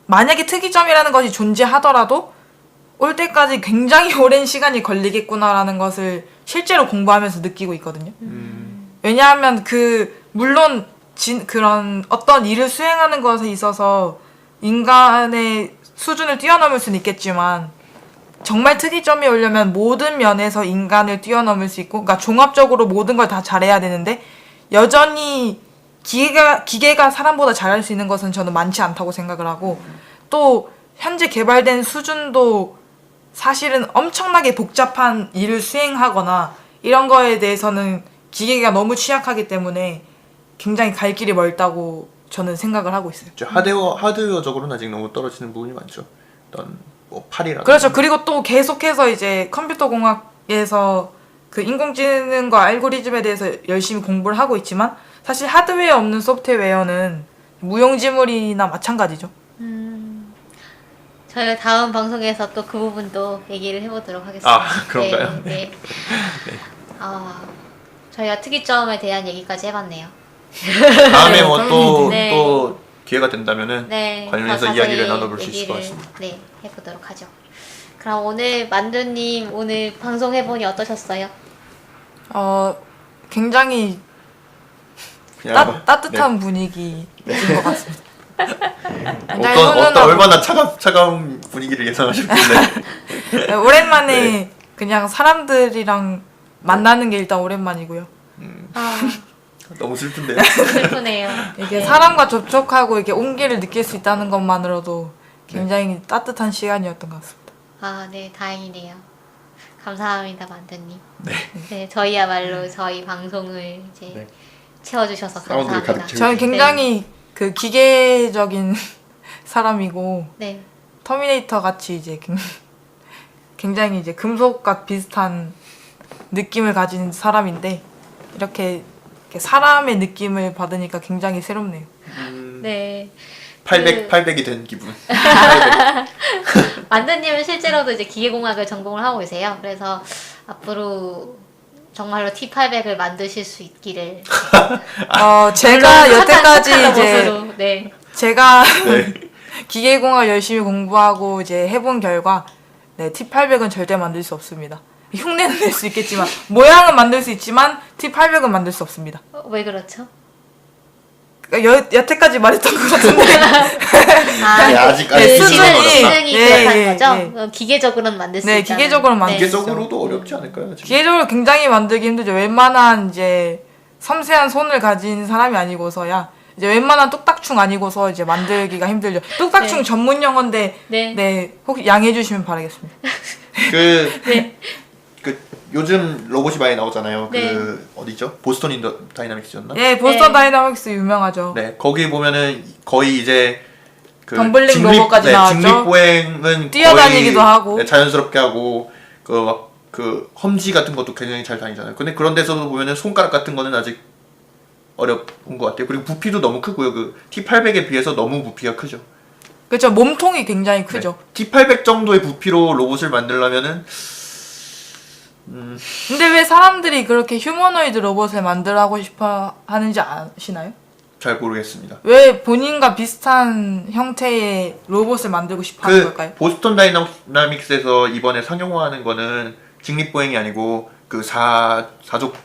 만약에 특이점이라는 것이 존재하더라도 올 때까지 굉장히 오랜 시간이 걸리겠구나라는 것을 실제로 공부하면서 느끼고 있거든요. 왜냐하면 물론 그런 어떤 일을 수행하는 것에 있어서 인간의 수준을 뛰어넘을 수는 있겠지만 정말 특이점이 오려면 모든 면에서 인간을 뛰어넘을 수 있고, 그러니까 종합적으로 모든 걸 다 잘해야 되는데 여전히 기계가 사람보다 잘할 수 있는 것은 저는 많지 않다고 생각을 하고, 또 현재 개발된 수준도 사실은 엄청나게 복잡한 일을 수행하거나 이런 거에 대해서는 기계가 너무 취약하기 때문에 굉장히 갈 길이 멀다고 저는 생각을 하고 있어요. 하드웨어적으로는 아직 너무 떨어지는 부분이 많죠. 어떤 뭐 팔이라든지. 그렇죠. 그리고 또 계속해서 이제 컴퓨터 공학에서 그 인공지능과 알고리즘에 대해서 열심히 공부를 하고 있지만 사실 하드웨어 없는 소프트웨어는 무용지물이나 마찬가지죠. 저희가 다음 방송에서 또 그 부분도 얘기를 해보도록 하겠습니다. 아, 그런가요? 네. 저희가 특이점에 대한 얘기까지 해봤네요. 다음에 뭐 또 네. 기회가 된다면은 네, 관련해서 더 이야기를 자세히 나눠볼 수 있을 것 얘기를, 같습니다. 네, 해보도록 하죠. 그럼 오늘 만두님 오늘 방송 해보니 어떠셨어요? 굉장히 그냥 따뜻한 분위기인 것 같습니다. 굉장히 어떤 훈훈하고. 얼마나 차가운 분위기를 예상하셨길래 네, 오랜만에 그냥 사람들이랑 만나는 게 일단 오랜만이고요. 너무 슬픈데요. 슬프네요. 이게 네. 사람과 접촉하고 이렇게 온기를 느낄 수 있다는 것만으로도 굉장히 따뜻한 시간이었던 것 같습니다. 네, 다행이네요. 감사합니다, 만두님. 네. 네, 저희야말로 저희 방송을 이제 네. 채워주셔서 사운드를 감사합니다. 가득 채우고. 저는 굉장히 그 기계적인 사람이고 네, 터미네이터 같이 이제 굉장히 이제 금속과 비슷한 느낌을 가진 사람인데 이렇게 사람의 느낌을 받으니까 굉장히 새롭네요. 네. 800이 된 기분. 만두님은 실제로도 이제 기계공학을 전공을 하고 계세요. 그래서 앞으로 정말로 T800을 만드실 수 있기를. 제가 물론 여태까지 착한 이제 모습으로, 네. 제가 네. 기계공학 열심히 공부하고 이제 해본 결과 T800은 절대 만들 수 없습니다. 흉내는 낼 수 있겠지만 모양은 만들 수 있지만 T800은 만들 수 없습니다. 왜 그렇죠? 여태까지 말했던 것 같은데 네, 아직 그 수준이 시능이 예, 그렇다는 예, 거죠? 예. 기계적으로는 만들 수 네, 있다. 기계적으로는 만들 수 기계적으로도 어렵지 않을까요? 지금? 기계적으로 굉장히 만들기 힘들죠. 웬만한 이제 섬세한 손을 가진 사람이 아니고서야 이제 웬만한 뚝딱충 아니고서 이제 만들기가 힘들죠. 뚝딱충 네. 전문 용어인데 네. 혹시 양해해 주시면 바라겠습니다. 그 요즘 로봇이 많이 나오잖아요. 네. 그 어디죠? 보스턴 다이나믹스였나? 예, 보스턴 네. 다이나믹스 유명하죠. 네, 거기 보면은 거의 이제 그 덤블링 로봇까지 나왔죠. 직립보행은 뛰어다니기도 거의, 하고. 네, 자연스럽게 하고 그 험지 같은 것도 굉장히 잘 다니잖아요. 근데 그런 데서도 보면은 손가락 같은 거는 아직 어려운 것 같아요. 그리고 부피도 너무 크고요. 그 T800에 비해서 너무 부피가 크죠. 그렇죠. 몸통이 굉장히 크죠. 네. T800 정도의 부피로 로봇을 만들려면은 근데 왜 사람들이 그렇게 휴머노이드 로봇을 만들고 싶어 하는지 아시나요? 잘 모르겠습니다. 왜 본인과 비슷한 형태의 로봇을 만들고 싶어 하는 걸까요? 보스턴 다이나믹스에서 이번에 상용화하는 거는 직립보행이 아니고 그 사족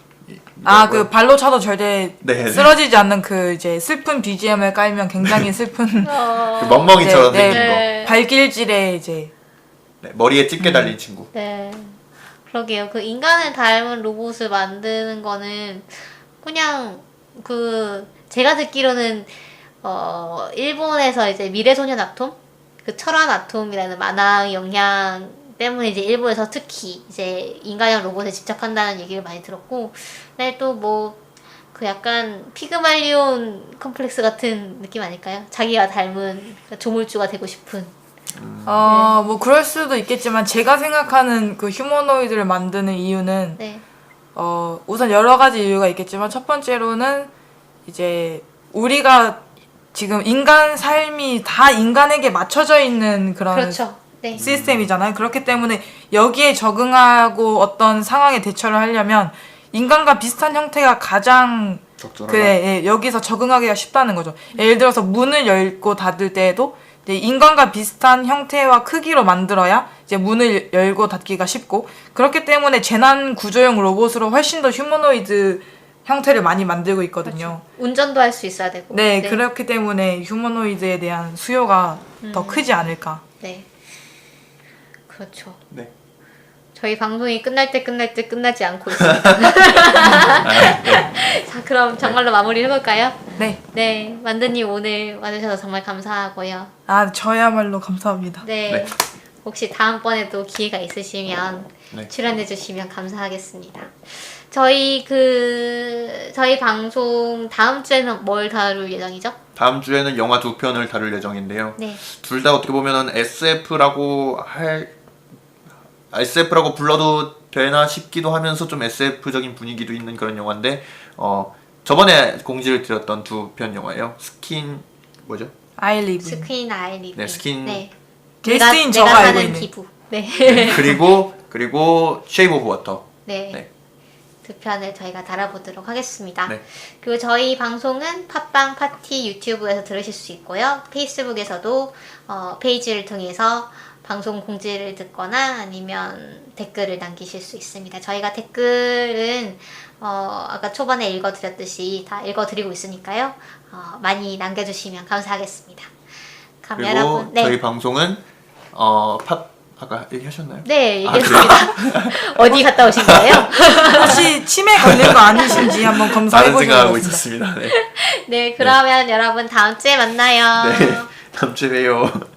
아, 그 발로 차도 절대 네. 쓰러지지 않는 그 이제 슬픈 BGM을 깔면 굉장히 슬픈 그 멍멍이처럼 네, 생긴 네. 발길질에 이제 거. 네, 머리에 집게 달린 친구. 네. 그러게요. 그 인간을 닮은 로봇을 만드는 거는 그냥 그 제가 듣기로는 일본에서 이제 미래소년 아톰, 그 철환 아톰이라는 만화의 영향 때문에 이제 일본에서 특히 이제 인간형 로봇에 집착한다는 얘기를 많이 들었고, 근데 또 뭐 그 약간 피그말리온 컴플렉스 같은 느낌 아닐까요? 자기가 닮은 조물주가 되고 싶은. 뭐 그럴 수도 있겠지만 제가 생각하는 그 휴머노이드를 만드는 이유는 네. 우선 여러 가지 이유가 있겠지만 첫 번째로는 이제 우리가 지금 인간 삶이 다 인간에게 맞춰져 있는 그런 그렇죠. 네. 시스템이잖아요. 그렇기 때문에 여기에 적응하고 어떤 상황에 대처를 하려면 인간과 비슷한 형태가 가장 적절하다. 여기서 적응하기가 쉽다는 거죠. 예를 들어서 문을 열고 닫을 때에도 이제 인간과 비슷한 형태와 크기로 만들어야 이제 문을 열고 닫기가 쉽고, 그렇기 때문에 재난 구조용 로봇으로 훨씬 더 휴머노이드 형태를 많이 만들고 있거든요. 운전도 할 수 있어야 되고. 네, 그렇기 때문에 휴머노이드에 대한 수요가 더 크지 않을까. 네. 그렇죠. 네. 저희 방송이 끝날 때 끝나지 않고 있습니다. 자, 그럼 정말로 마무리를 해볼까요? 네. 네, 만드님 오늘 와주셔서 정말 감사하고요. 아, 저야말로 감사합니다. 네, 네. 혹시 다음번에도 기회가 있으시면 네. 출연해주시면 감사하겠습니다. 저희 방송 다음 주에는 뭘 다룰 예정이죠? 다음 주에는 영화 2편을 다룰 예정인데요. 네. 둘 다 어떻게 보면은 SF라고 불러도 되나 싶기도 하면서 좀 SF적인 분위기도 있는 그런 영화인데, 저번에 공지를 드렸던 2편 영화예요. 스킨 뭐죠? 아이리브. 스퀸 아이리브. 네, 스킨. 네. 게스트인 내가 저가 알고 사는 있네. 기부. 네. 그리고 쉐이브 오브 워터. 네. 네. 두 편을 저희가 달아보도록 하겠습니다. 네. 그리고 저희 방송은 팟빵 파티 유튜브에서 들으실 수 있고요. 페이스북에서도 페이지를 통해서 방송 공지를 듣거나 아니면 댓글을 남기실 수 있습니다. 저희가 댓글은 아까 초반에 읽어드렸듯이 다 읽어드리고 있으니까요. 많이 남겨주시면 감사하겠습니다. 그럼 그리고 여러분, 네. 저희 방송은 아까 얘기하셨나요? 네, 얘기했습니다. 어디 갔다 오신 거예요? 혹시 치매 걸린 거 아니신지 한번 검사해 다른 보시면 생각하고 좋겠습니다. 있었습니다. 네. 네, 그러면 여러분 다음 주에 만나요. 네. 다음 주에 봬요.